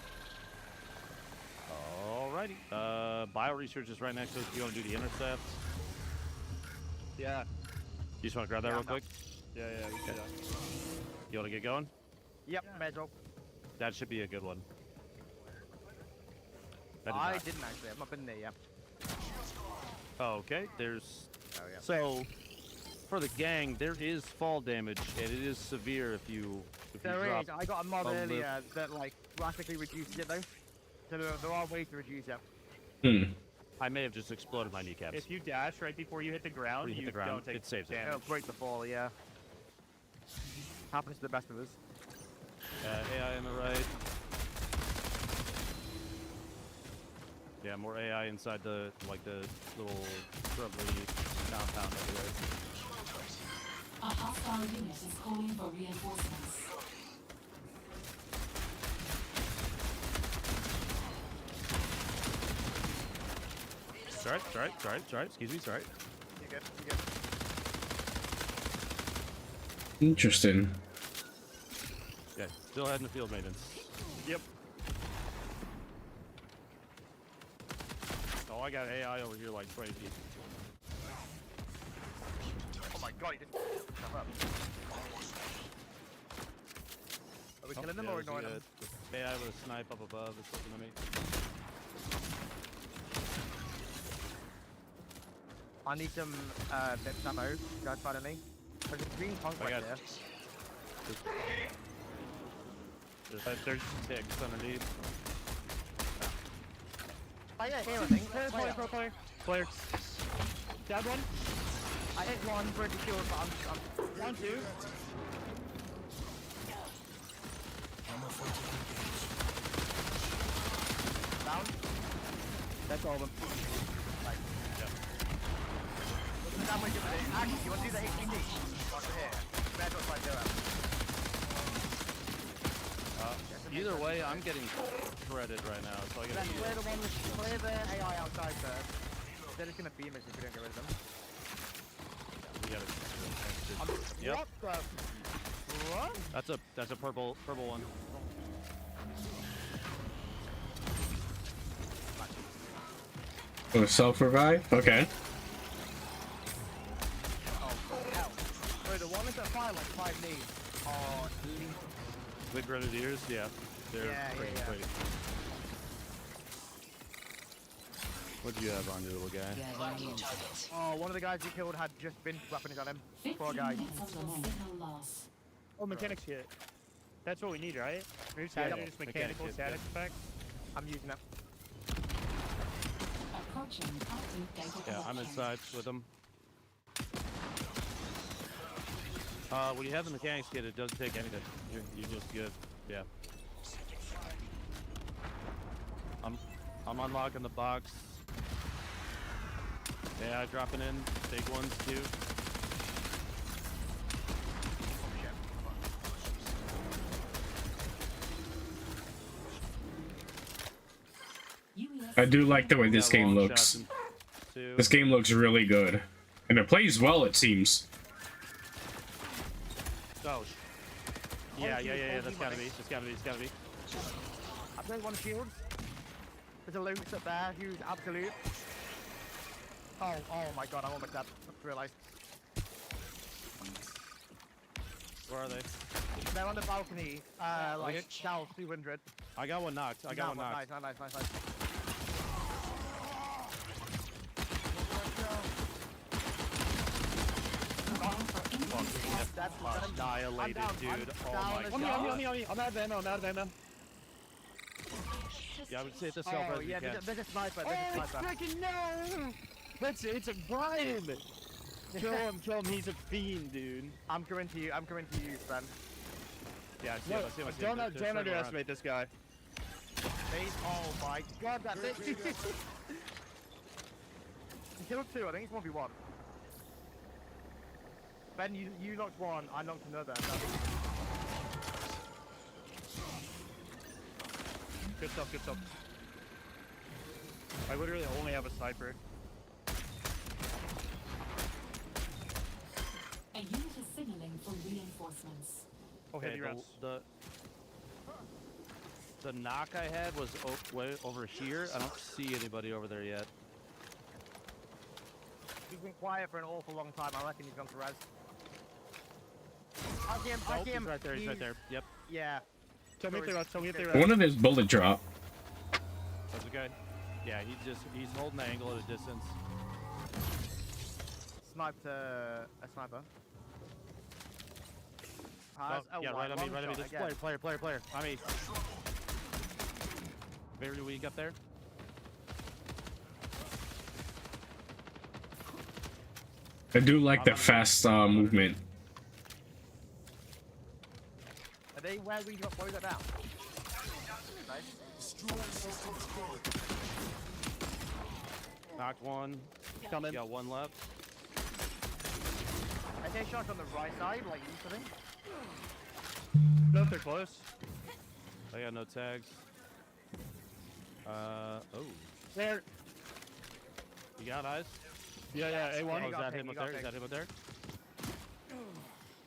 Alrighty. Bio research is right next to us. You want to do the intercept? Yeah. You just want to grab that real quick? Yeah, we can do that. You want to get going? Yep, Medro. That should be a good one. I didn't actually. I've not been there yet. Oh, okay. There's. Oh, yeah. So, for the gang, there is fall damage, and it is severe if you There drop. is. I got a mod earlier that like drastically reduces it though. So there are ways to reduce it. I may have just exploded my kneecaps. If you dash right before you hit the ground, don't take it saves it. It'll break the fall, yeah. Happens to the best of us. AI on the right. Yeah, more AI inside the little shrubbery compound over there. A hostile unit is calling for reinforcements. Sorry. Excuse me, sorry. You good, you good. Interesting. Okay, still heading to field maintenance. Yep. Oh, I got AI over here like 20 feet. Oh my god, he didn't jump up. Are we killing them or ignoring them? AI with a snipe up above is looking at me. I need some bits ammo. Guys, follow me. There's a green punk right there. There's ticks underneath. Oh yeah, here I think. Player. Down one. I hit one for the kill, but I'm down two. Down. That's all of them. Right. Yeah. Look at the damage of it. Actually, you want to do the 18D? Over here. Red looks like they're Either way, I'm getting shredded right now, so I gotta clear the one with clear the AI outside first. They're just gonna beam us if we don't get rid of them. Yep. What the? What? That's a purple one. Oh, self-revive? Okay. Oh, hell. Wait, the one is at fire like 5 knees. Oh, Big Grenadiers, yeah. They're pretty great. What do you have on your little guy? Oh, one of the guys you killed had just been weapons on him. Poor guy. Oh, mechanics kit. That's what we need, right? We just have just mechanical static effect. I'm using it. Yeah, I'm inside with them. When you have the mechanics kit, it doesn't take anything. You're just good. Yeah. I'm unlocking the box. Yeah, dropping in big ones too. I do like the way this game looks. This game looks really good. And it plays well, it seems. Oh. Yeah, that's gotta be. It's gotta be. I played one shield. There's a loot up there, who's absolute. Oh my god, I'm almost dead. I realised. Where are they? They're on the balcony, like south 200. I got one knocked. I got one knocked. Nice. That's annihilated, dude. Oh my god. On me. I'm out of ammo. Yeah, I would say it's a self-res. Oh, yeah, there's a sniper. Freaking no! It's a Brian! Kill him, he's a fiend, dude. I'm coming to you, Ben. Yeah, I see him. Don't underestimate this guy. Oh my god, that's it! He killed 2, I think it's 1v1. Ben, you knocked 1, I knocked another. Good stuff. I literally only have a sniper. A unit is signaling for reinforcements. Oh, heavy rounds. The knock I had was way over here. I don't see anybody over there yet. He's been quiet for an awful long time. I reckon he's gone to res. I see him. He's right there. He's right there. Yep. Yeah. Tell me if they're out. I wanted his bullet drop. That's okay. Yeah, he's holding the angle at a distance. Sniped a sniper. Yeah, right on me. This player. I mean, very weak up there. I do like the fast movement. Are they where we got down? Nice. Knocked one. Coming. Got one left. I take shots on the right side, like you, I think. No, they're close. I got no tags. Oh. There. You got eyes? Yeah, A1. Oh, is that him up there?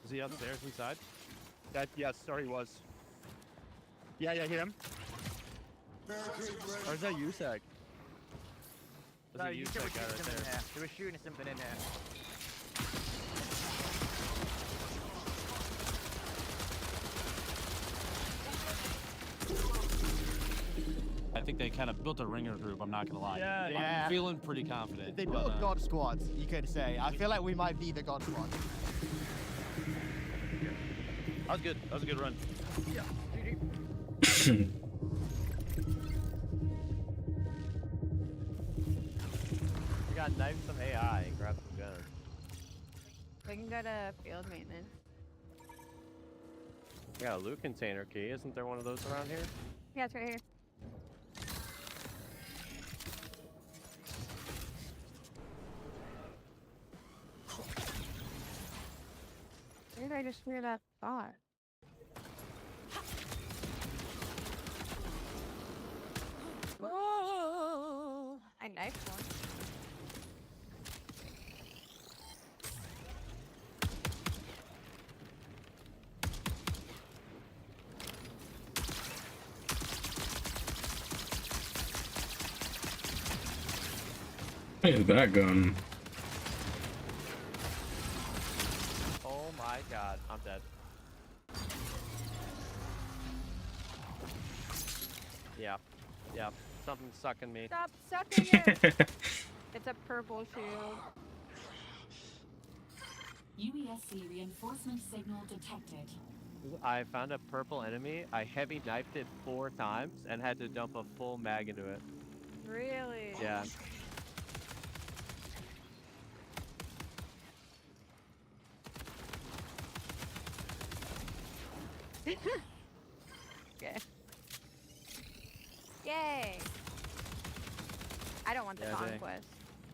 Is he upstairs inside? Yes, sorry, he was. Yeah, hear him. Where's that USAC? No, you should have shooting something in here. They were shooting something in here. I think they kind of built a ringer group, I'm not gonna lie. Yeah. I'm feeling pretty confident. They built God squads, you could say. I feel like we might be the God squad. That was a good run. Yeah. We got knife some AI and grab some guns. We can go to field maintenance. We got a loot container key. Isn't there one of those around here? Yeah, it's right here. Where did I just hear that thought? Whoa! I knifed one. Look at that gun. Oh my god, I'm dead. Yeah, yeah, something's sucking me. Stop sucking it! It's a purple shield. UESC reinforcement signal detected. I found a purple enemy. I heavy knifed it 4 times and had to dump a full mag into it. Really? Yeah. Okay. Yay! I don't want the Yeah, dang. conquest.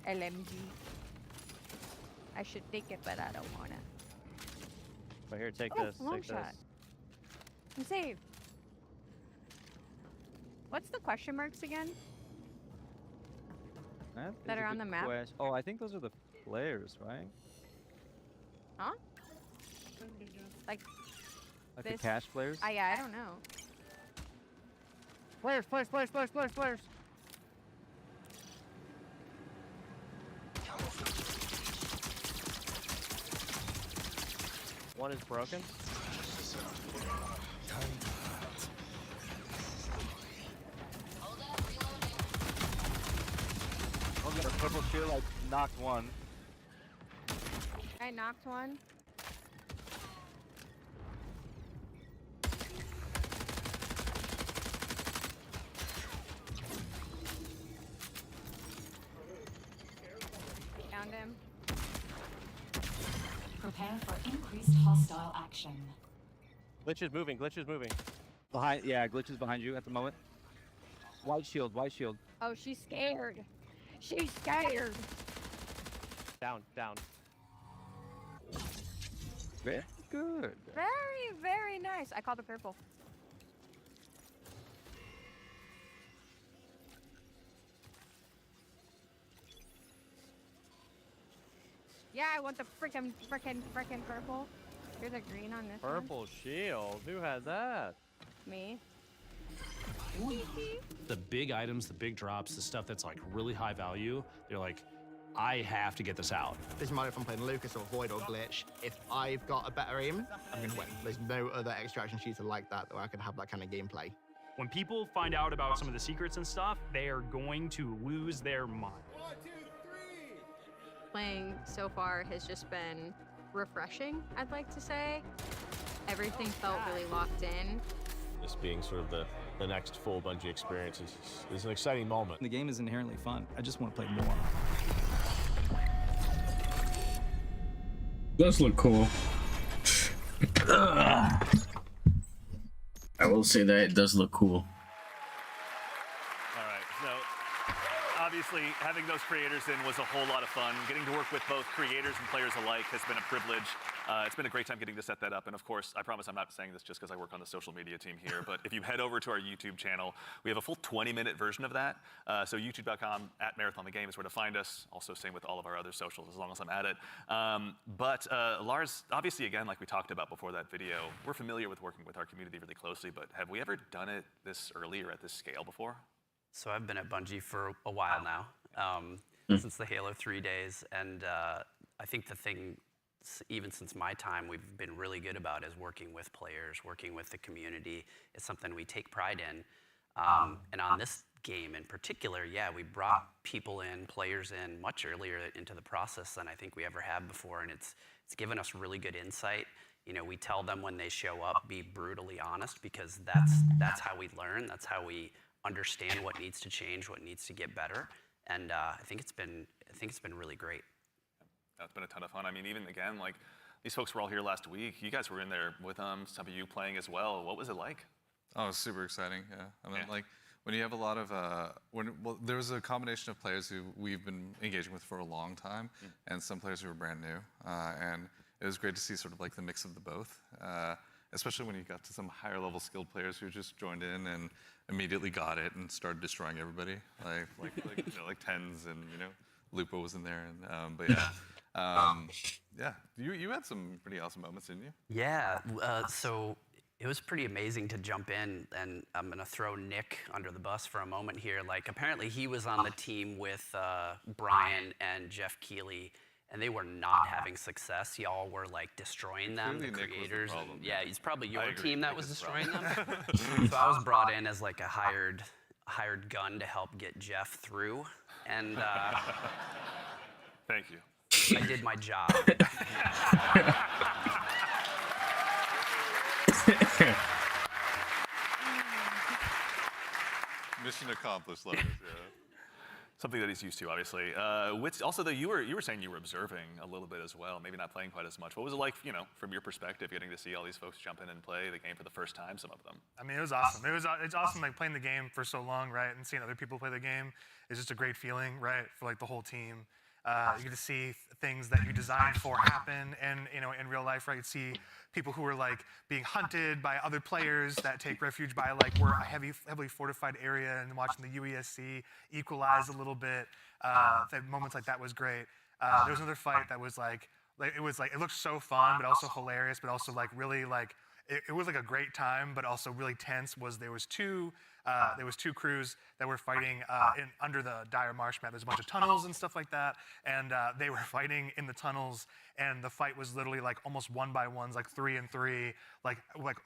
LMG. I should take it, but I don't want it. But here, take Oh, this. long Take shot. this. I'm saved. What's the question marks again? That are on the map? Oh, I think those are the players, right? Huh? Like Like this? the cash players? Yeah, I don't know. Players, players, players, players, players, players. One is broken. One got a purple shield, I knocked one. I knocked one. Found him. Prepare for increased hostile action. Glitch is moving, glitch is moving. Behind, yeah, Glitch is behind you at the moment. White shield, white shield. Oh, she's scared. She's scared. Down, down. Very good. Very, very nice. I called the purple. Yeah, I want the frickin' purple. Here's a green on this Purple shield? Who has that? one. Me. The big items, the big drops, the stuff that's like really high value, they're like, I have to get this out. Doesn't matter if I'm playing Lucas or Void or Glitch. If I've got a better aim, I'm gonna win. There's no other extraction shooter like that where I can have that kind of gameplay. When people find out about some of the secrets and stuff, they are going to lose their mind. Playing so far has just been refreshing, I'd like to say. Everything felt really locked in. This being sort of the next full Bungie experience is an exciting moment. The game is inherently fun. I just want to play more. Does look cool. I will say that it does look cool. All right, so obviously having those creators in was a whole lot of fun. Getting to work with both creators and players alike has been a privilege. It's been a great time getting to set that up. And of course, I promise I'm not saying this just because I work on the social media team here, but if you head over to our YouTube channel, we have a full 20-minute version of that. So youtube.com @MarathonTheGame is where to find us. Also same with all of our other socials as long as I'm at it. But Lars, obviously again, like we talked about before that video, we're familiar with working with our community really closely, but have we ever done it this early or at this scale before? So I've been at Bungie for a while now, since the Halo 3 days, and I think the thing, even since my time, we've been really good about is working with players, working with the community. It's something we take pride in. And on this game in particular, yeah, we brought people in, players in much earlier into the process than I think we ever have before, and it's given us really good insight. You know, we tell them when they show up, be brutally honest, because that's how we learn, that's how we understand what needs to change, what needs to get better, and I think it's been really great. That's been a ton of fun. I mean, even again, like these folks were all here last week. You guys were in there with them. Some of you playing as well. What was it like? Oh, it was super exciting. Yeah, I mean, like when you have a lot of there was a combination of players who we've been engaging with for a long time, and some players who were brand new, and it was great to see sort of like the mix of the both. Especially when you got to some higher level skilled players who just joined in and immediately got it and started destroying everybody, like Tens and Lupo was in there, and but yeah. Yeah, you had some pretty awesome moments, didn't you? Yeah, so It was pretty amazing to jump in, and I'm going to throw Nick under the bus for a moment here. Like, apparently he was on the team with Brian and Jeff Keighley, and they were not having success. Y'all were like destroying them, Clearly the Nick was the creators. problem, And, yeah, it's probably your I agree, team that Nick was is the destroying them. problem. So I was brought in as like a hired gun to help get Jeff through, and thank you. I did my job. Mission accomplished, Lars. Yeah. Something that he's used to, obviously. Also, though, you were saying you were observing a little bit as well, maybe not playing quite as much. What was it like, from your perspective, getting to see all these folks jump in and play the game for the first time? Some of them. I mean, it was awesome. It's awesome, like playing the game for so long, right? And seeing other people play the game is just a great feeling, right? For like the whole team. You get to see things that you designed for happen, and in real life, right? You see people who are like being hunted by other players that take refuge by like we're a heavily fortified area, and watching the UESC equalize a little bit. Moments like that was great. There was another fight that was like it looked so fun, but also hilarious, but also like really like it was like a great time, but also really tense. There was two crews that were fighting under the dire marsh map. There's a bunch of tunnels and stuff like that, and they were fighting in the tunnels, and the fight was literally like almost 1-by-1s, like 3 and 3, like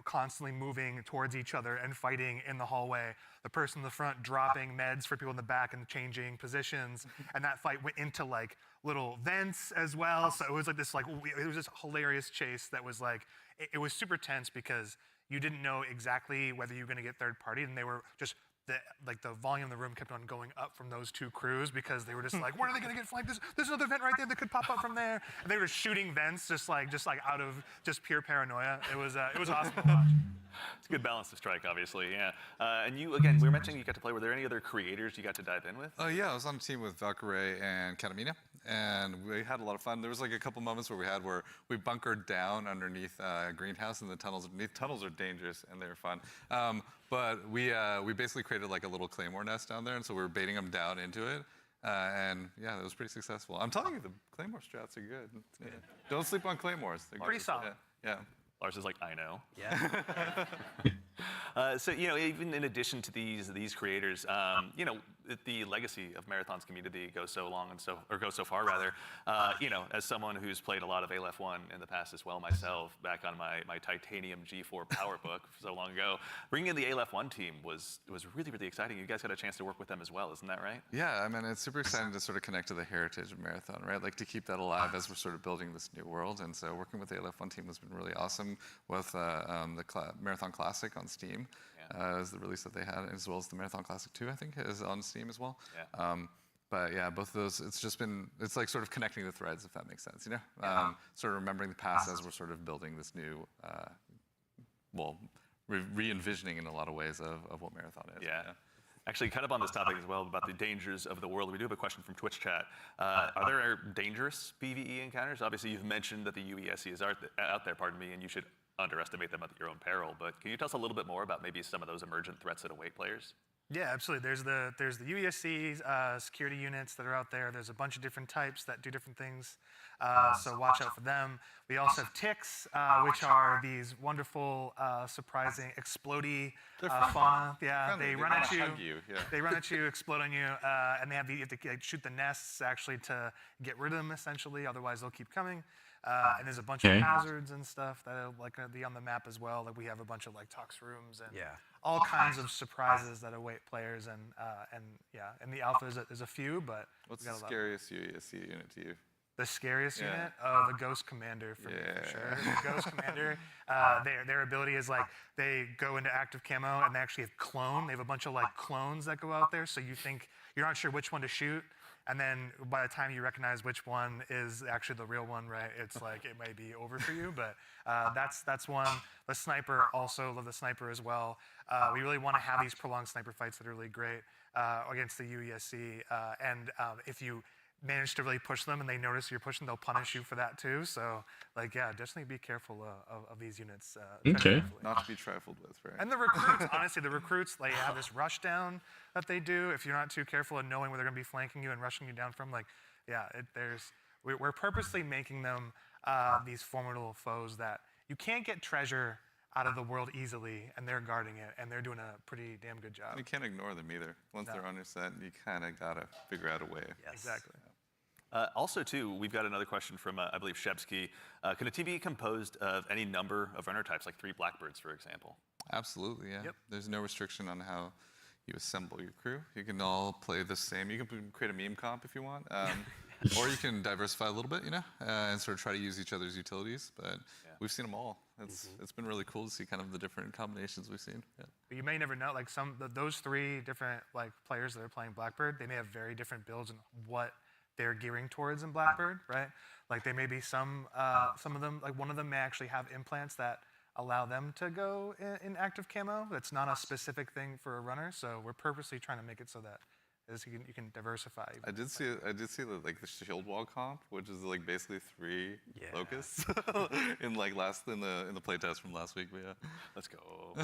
constantly moving towards each other and fighting in the hallway. The person in the front dropping meds for people in the back and changing positions, and that fight went into like little vents as well. So it was like this it was this hilarious chase that was like it was super tense because you didn't know exactly whether you were going to get third party, and they were just the volume of the room kept on going up from those two crews because they were just like, when are they going to get flanked? There's another vent right there that could pop up from there, and they were shooting vents just like out of just pure paranoia. It was awesome to watch. It's a good balance to strike, obviously, yeah. And you, again, we were mentioning you got to play. Were there any other creators you got to dive in with? Oh yeah, I was on a team with Valkyrie and Katamina, and we had a lot of fun. There was like a couple moments where we bunkered down underneath a greenhouse in the tunnels underneath. Tunnels are dangerous, and they were fun. But we basically created like a little claymore nest down there, and so we were baiting them down into it. And yeah, that was pretty successful. I'm telling you, the claymore strats are good. Yeah. Don't sleep on claymores. They're pretty solid. Yeah. Lars is like, I know. Yeah. So even in addition to these creators, the legacy of Marathon's community goes so long goes so far rather. As someone who's played a lot of Aleph 1 in the past as well myself, back on my Titanium G4 PowerBook so long ago, bringing in the Aleph 1 team was really, really exciting. You guys had a chance to work with them as well, isn't that right? Yeah, I mean, it's super exciting to sort of connect to the heritage of Marathon, right? Like to keep that alive as we're sort of building this new world. And so working with the Aleph 1 team has been really awesome. With the Marathon Classic on Steam is the release that they had, as well as the Marathon Classic 2, I think, is on Steam as well. Yeah. But yeah, both of those, it's like sort of connecting the threads, if that makes sense, sort of remembering the past as we're sort of building this new, re-envisioning in a lot of ways of what Marathon is. Yeah. Actually, kind of on this topic as well, about the dangers of the world, we do have a question from Twitch chat. Are there dangerous PvE encounters? Obviously, you've mentioned that the UESC is out there, and you should underestimate them at your own peril. But can you tell us a little bit more about maybe some of those emergent threats that await players? Yeah, absolutely. There's the UESC security units that are out there. There's a bunch of different types that do different things. So watch out for them. We also have ticks, which are these wonderful, surprising, explodey fauna. Yeah, they run at you. They run at you, explode on you, and you have to shoot the nests actually to get rid of them essentially. Otherwise, they'll keep coming. And there's a bunch of hazards and stuff that are going to be on the map as well. Like we have a bunch of like tox rooms and all kinds of surprises that await players. And in the alpha there's a few, but what's the scariest UESC unit to you? The scariest unit? The Ghost Commander for me, for sure. The Ghost Commander, their ability is like they go into active camo and they actually have clone. They have a bunch of like clones that go out there, so you think you're not sure which one to shoot. And then by the time you recognize which one is actually the real one, right, it's like it may be over for you. But that's one. The sniper, also love the sniper as well. We really want to have these prolonged sniper fights that are really great against the UESC. And if you manage to really push them and they notice you're pushing, they'll punish you for that too. So definitely be careful of these units. Okay. Not to be trifled with, right? And the recruits, honestly, they have this rush down that they do. If you're not too careful in knowing where they're going to be flanking you and rushing you down from, we're purposely making them these formidable foes that you can't get treasure out of the world easily, and they're guarding it, and they're doing a pretty damn good job. You can't ignore them either. Once they're on your set, you kind of got to figure out a way. Exactly. Also, too, we've got another question from, I believe, Shebsky. Can a team be composed of any number of runner types, like 3 Blackbirds, for example? Absolutely, yeah. There's no restriction on how you assemble your crew. You can all play the same. You can create a meme comp if you want. Or you can diversify a little bit, and sort of try to use each other's utilities. But we've seen them all. It's been really cool to see kind of the different combinations we've seen. Yeah. But you may never know, like those 3 different players that are playing Blackbird, they may have very different builds and what they're gearing towards in Blackbird, right? Like they may be some of them, like one of them may actually have implants that allow them to go in active camo. That's not a specific thing for a runner, so we're purposely trying to make it so that you can diversify. I did see the shield wall comp, which is like basically 3 locusts in the playtest from last week. But yeah, let's go.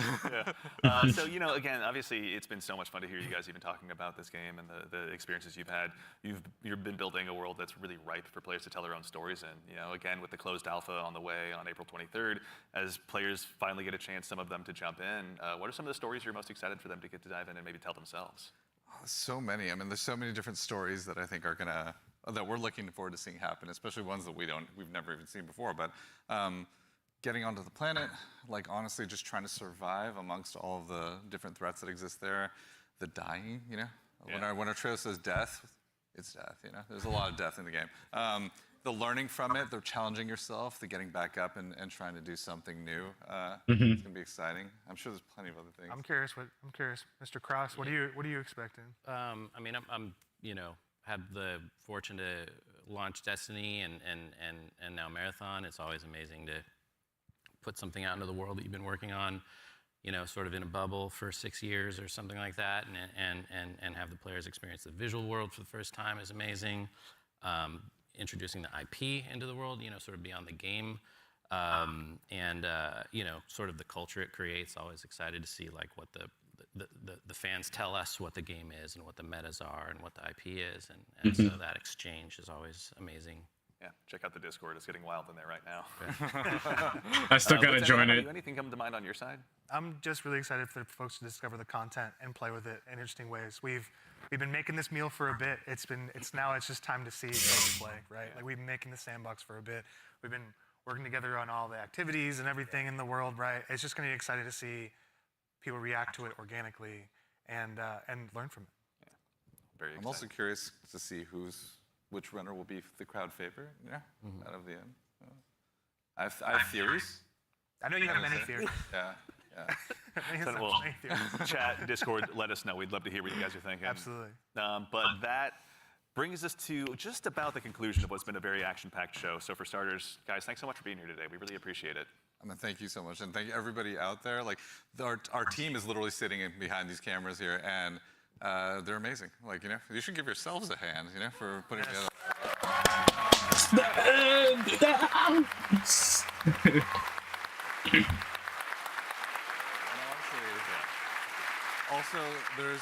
So again, obviously it's been so much fun to hear you guys even talking about this game and the experiences you've had. You've been building a world that's really ripe for players to tell their own stories in. Again, with the closed alpha on the way on April 23rd, as players finally get a chance, some of them to jump in. What are some of the stories you're most excited for them to get to dive in and maybe tell themselves? So many. I mean, there's so many different stories that I think are that we're looking forward to seeing happen, especially ones that we've never even seen before. But getting onto the planet, like honestly, just trying to survive amongst all of the different threats that exist there. The dying, when our trailer says death, it's death. There's a lot of death in the game. The learning from it, the challenging yourself, the getting back up and trying to do something new. It's gonna be exciting. I'm sure there's plenty of other things. I'm curious, Mr. Cross. What are you expecting? I mean, I'm had the fortune to launch Destiny and now Marathon. It's always amazing to put something out into the world that you've been working on, sort of in a bubble for 6 years or something like that, and have the players experience the visual world for the first time is amazing. Introducing the IP into the world, sort of beyond the game, and sort of the culture it creates. Always excited to see like what the fans tell us what the game is and what the metas are and what the IP is, and so that exchange is always amazing. Yeah, check out the Discord. It's getting wild in there right now. I still gotta join it. Anything come to mind on your side? I'm just really excited for folks to discover the content and play with it in interesting ways. We've been making this meal for a bit. It's just time to see folks play, right? Like we've been making the sandbox for a bit. We've been working together on all the activities and everything in the world, right? It's just gonna be exciting to see people react to it organically and learn from it. Yeah, very exciting. I'm also curious to see which runner will be the crowd favorite, out of the end. I have theories. I know you have many theories. Yeah. Chat, Discord, let us know. We'd love to hear what you guys are thinking. Absolutely. But that brings us to just about the conclusion of what's been a very action-packed show. So for starters, guys, thanks so much for being here today. We really appreciate it. Thank you so much, and thank you everybody out there. Like our team is literally sitting behind these cameras here, and they're amazing. Like you should give yourselves a hand, for putting together. Also, there's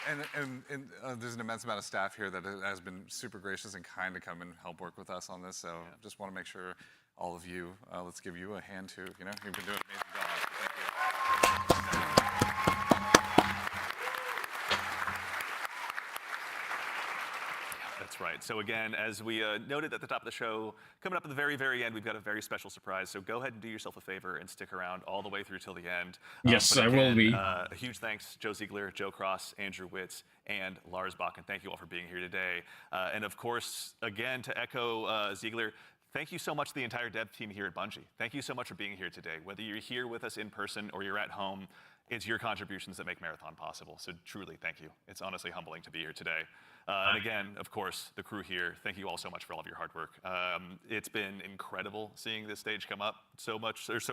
an immense amount of staff here that has been super gracious and kind to come and help work with us on this. So just want to make sure all of you, let's give you a hand too. You've been doing an amazing job. Thank you. That's right. So again, as we noted at the top of the show, coming up at the very, very end, we've got a very special surprise. So go ahead and do yourself a favor and stick around all the way through till the end. Yes, I will be. A huge thanks, Joe Ziegler, Joe Cross, Andrew Witz, and Lars Bach. And thank you all for being here today. And of course, again, to echo Ziegler, thank you so much to the entire dev team here at Bungie. Thank you so much for being here today. Whether you're here with us in person or you're at home, it's your contributions that make Marathon possible. So truly, thank you. It's honestly humbling to be here today. And again, of course, the crew here, thank you all so much for all of your hard work. It's been incredible seeing this stage come up so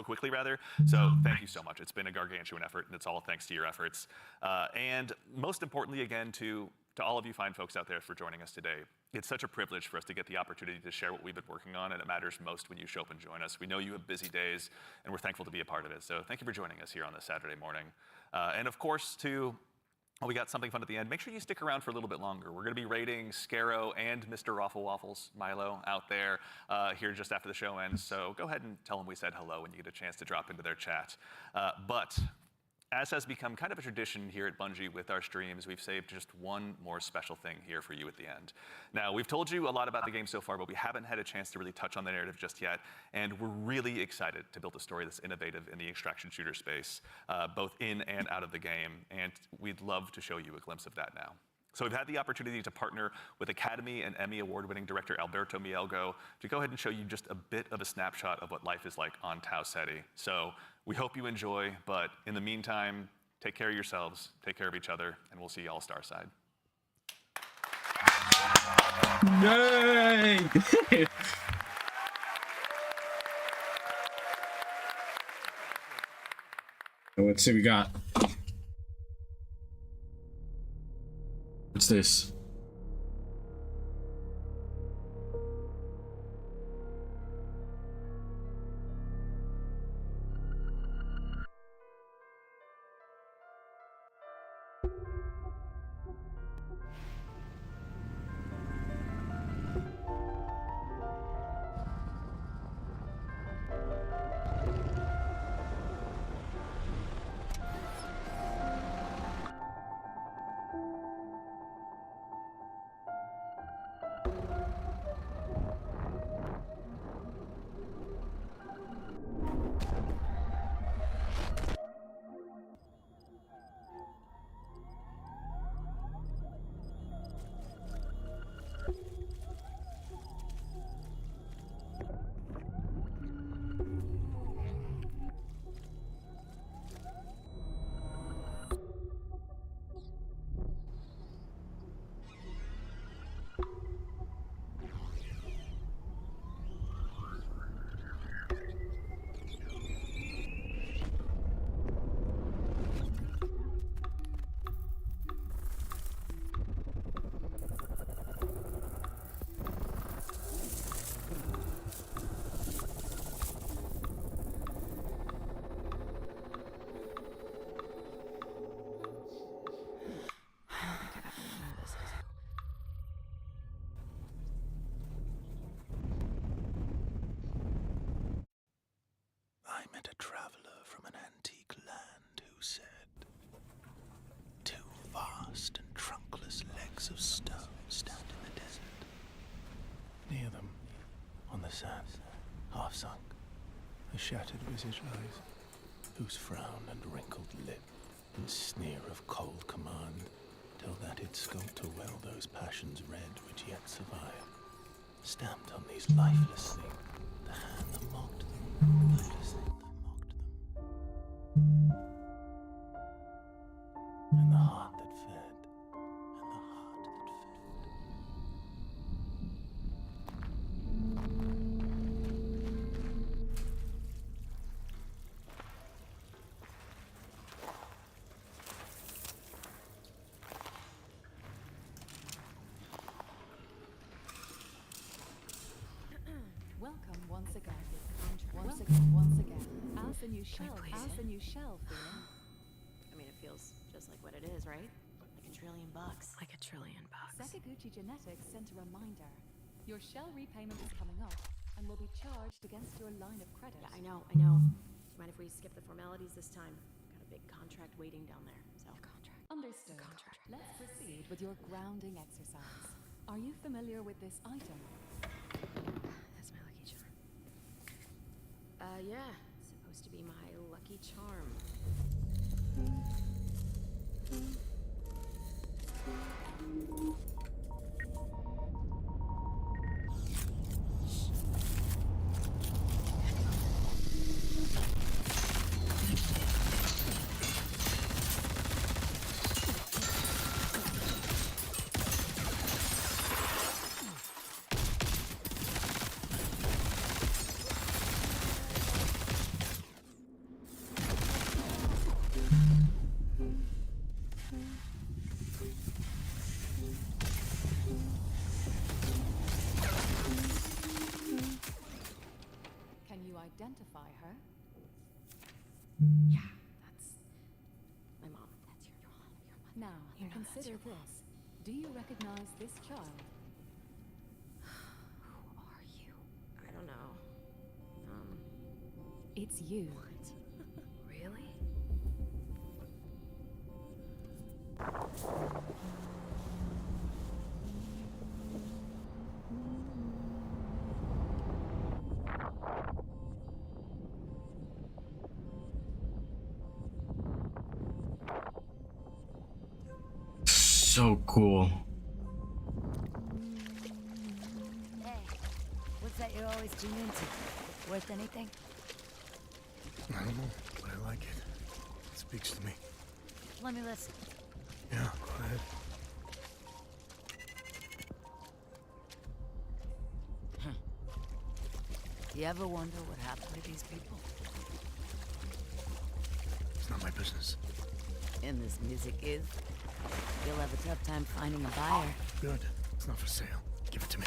quickly rather. So thank you so much. It's been a gargantuan effort, and it's all thanks to your efforts. And most importantly, again, to all of you fine folks out there for joining us today. It's such a privilege for us to get the opportunity to share what we've been working on, and it matters most when you show up and join us. We know you have busy days, and we're thankful to be a part of it. So thank you for joining us here on this Saturday morning. And of course, to we got something fun at the end. Make sure you stick around for a little bit longer. We're going to be rating Scarrow and Mr. Raffle Waffles, Milo, out there here just after the show ends. So go ahead and tell them we said hello when you get a chance to drop into their chat. But as has become kind of a tradition here at Bungie with our streams, we've saved just one more special thing here for you at the end. Now, we've told you a lot about the game so far, but we haven't had a chance to really touch on the narrative just yet, and we're really excited to build a story that's innovative in the extraction shooter space, both in and out of the game, and we'd love to show you a glimpse of that now. So we've had the opportunity to partner with Academy and Emmy Award-winning director Alberto Mielgo to go ahead and show you just a bit of a snapshot of what life is like on Tau Ceti. So we hope you enjoy, but in the meantime, take care of yourselves, take care of each other, and we'll see y'all Starside. Yay! Let's see what we got. What's this? I met a traveler from an antique land who said, "Two vast and trunkless legs of stone stand in the desert. Near them, on the sand, half sunk, a shattered visage lies, whose frown and wrinkled lip and sneer of cold command tell that it sculptor well those passions red which yet survive. Stamped on these lifeless things, the hand that mocked them, lifeless thing that mocked them. And the heart that fed, and the heart that fed. Welcome once again. Once again. How's the new shell? How's the new shell feeling? I mean, it feels just like what it is, right? Like $1 trillion. Like $1 trillion. Sakaguchi Genetics sent a reminder. Your shell repayment is coming up and will be charged against your line of credit. Yeah, I know. Do you mind if we skip the formalities this time? Got a big contract waiting down there, so. Understood. Let's proceed with your grounding exercise. Are you familiar with this item? That's my lucky charm. Yeah. Supposed to be my lucky charm. Now, consider this. Do you recognize this child? Who are you? I don't know. It's you. Really? So cool. Hey, what's that you're always tuned into? Worth anything? I don't know, but I like it. It speaks to me. Let me listen. Yeah, go ahead. You ever wonder what happened to these people? It's not my business. And this music is? You'll have a tough time finding a buyer. Good. It's not for sale. Give it to me.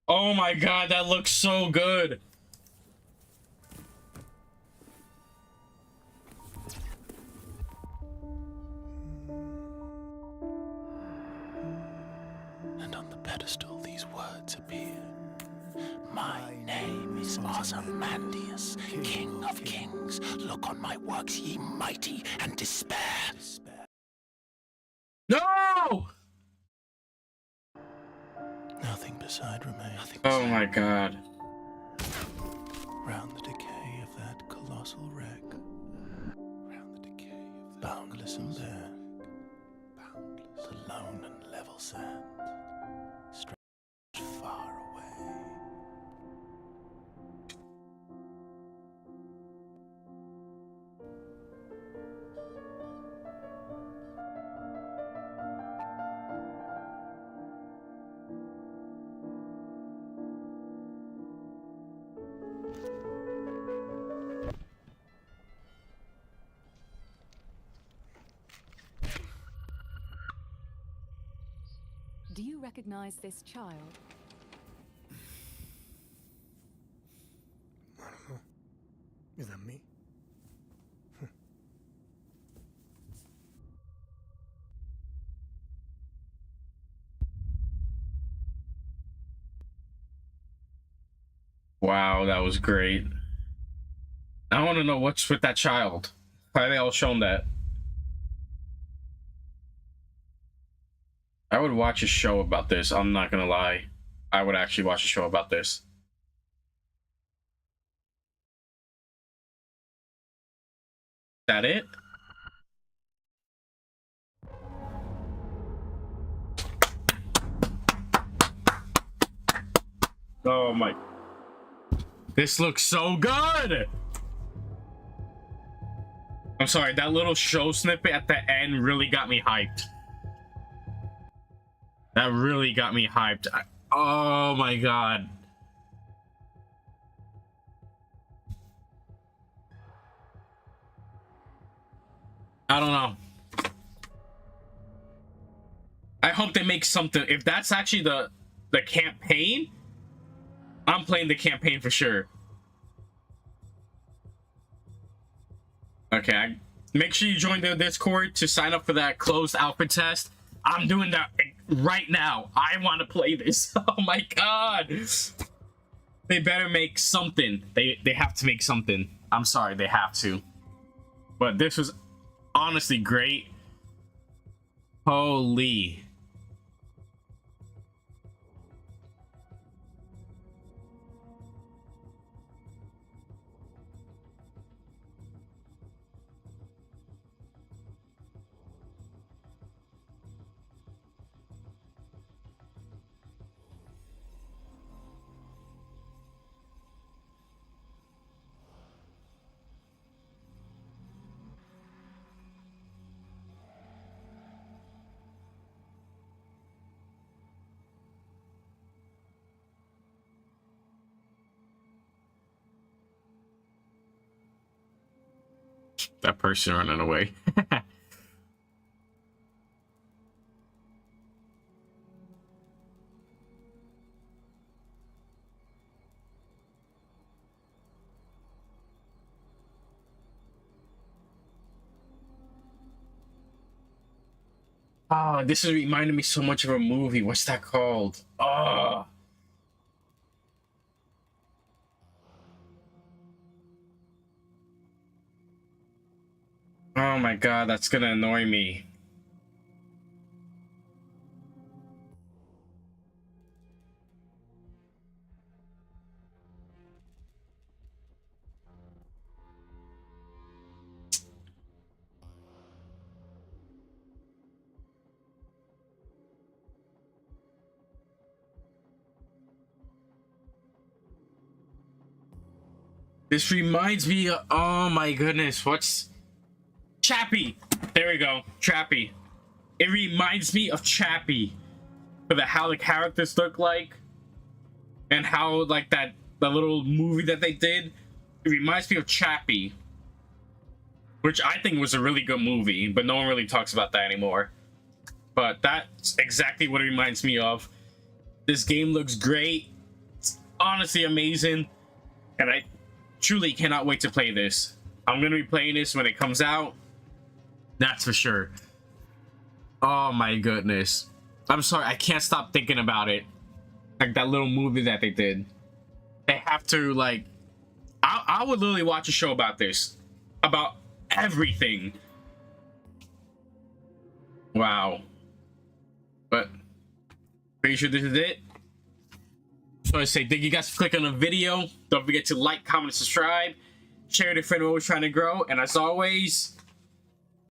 Oh my god, that looks so good. And on the pedestal these words appear. My name is Ozymandias, King of Kings. Look on my works, ye mighty, and despair. No! Nothing beside remains. Oh my god. Round the decay of that colossal wreck. Round the decay of that boundless and bare. The lone and level sand. Stretched far away. Do you recognize this child? I don't know. Is that me? Wow, that was great. I want to know what's with that child. Why are they all shown that? I would watch a show about this. I'm not gonna lie. I would actually watch a show about this. That it? Oh my. This looks so good! I'm sorry, that little show snippet at the end really got me hyped. That really got me hyped. Oh my god. I don't know. I hope they make something. If that's actually the campaign, I'm playing the campaign for sure. Okay, make sure you join the Discord to sign up for that closed alpha test. I'm doing that right now. I want to play this. Oh my god. They better make something. They have to make something. I'm sorry, they have to. But this was honestly great. Holy. That person running away. Oh, this is reminding me so much of a movie. What's that called? Oh. Oh my god, that's gonna annoy me. This reminds me of, oh my goodness, what's Chappie? There we go, Chappie. It reminds me of Chappie for how the characters look like and how like the little movie that they did. It reminds me of Chappie, which I think was a really good movie, but no one really talks about that anymore. But that's exactly what it reminds me of. This game looks great. It's honestly amazing, and I truly cannot wait to play this. I'm gonna be playing this when it comes out. That's for sure. Oh my goodness. I'm sorry, I can't stop thinking about it. Like that little movie that they did. They have to like... I would literally watch a show about this. About everything. Wow. But pretty sure this is it. So I say thank you guys for clicking on the video. Don't forget to like, comment, and subscribe. Share it with a friend who is trying to grow. And as always,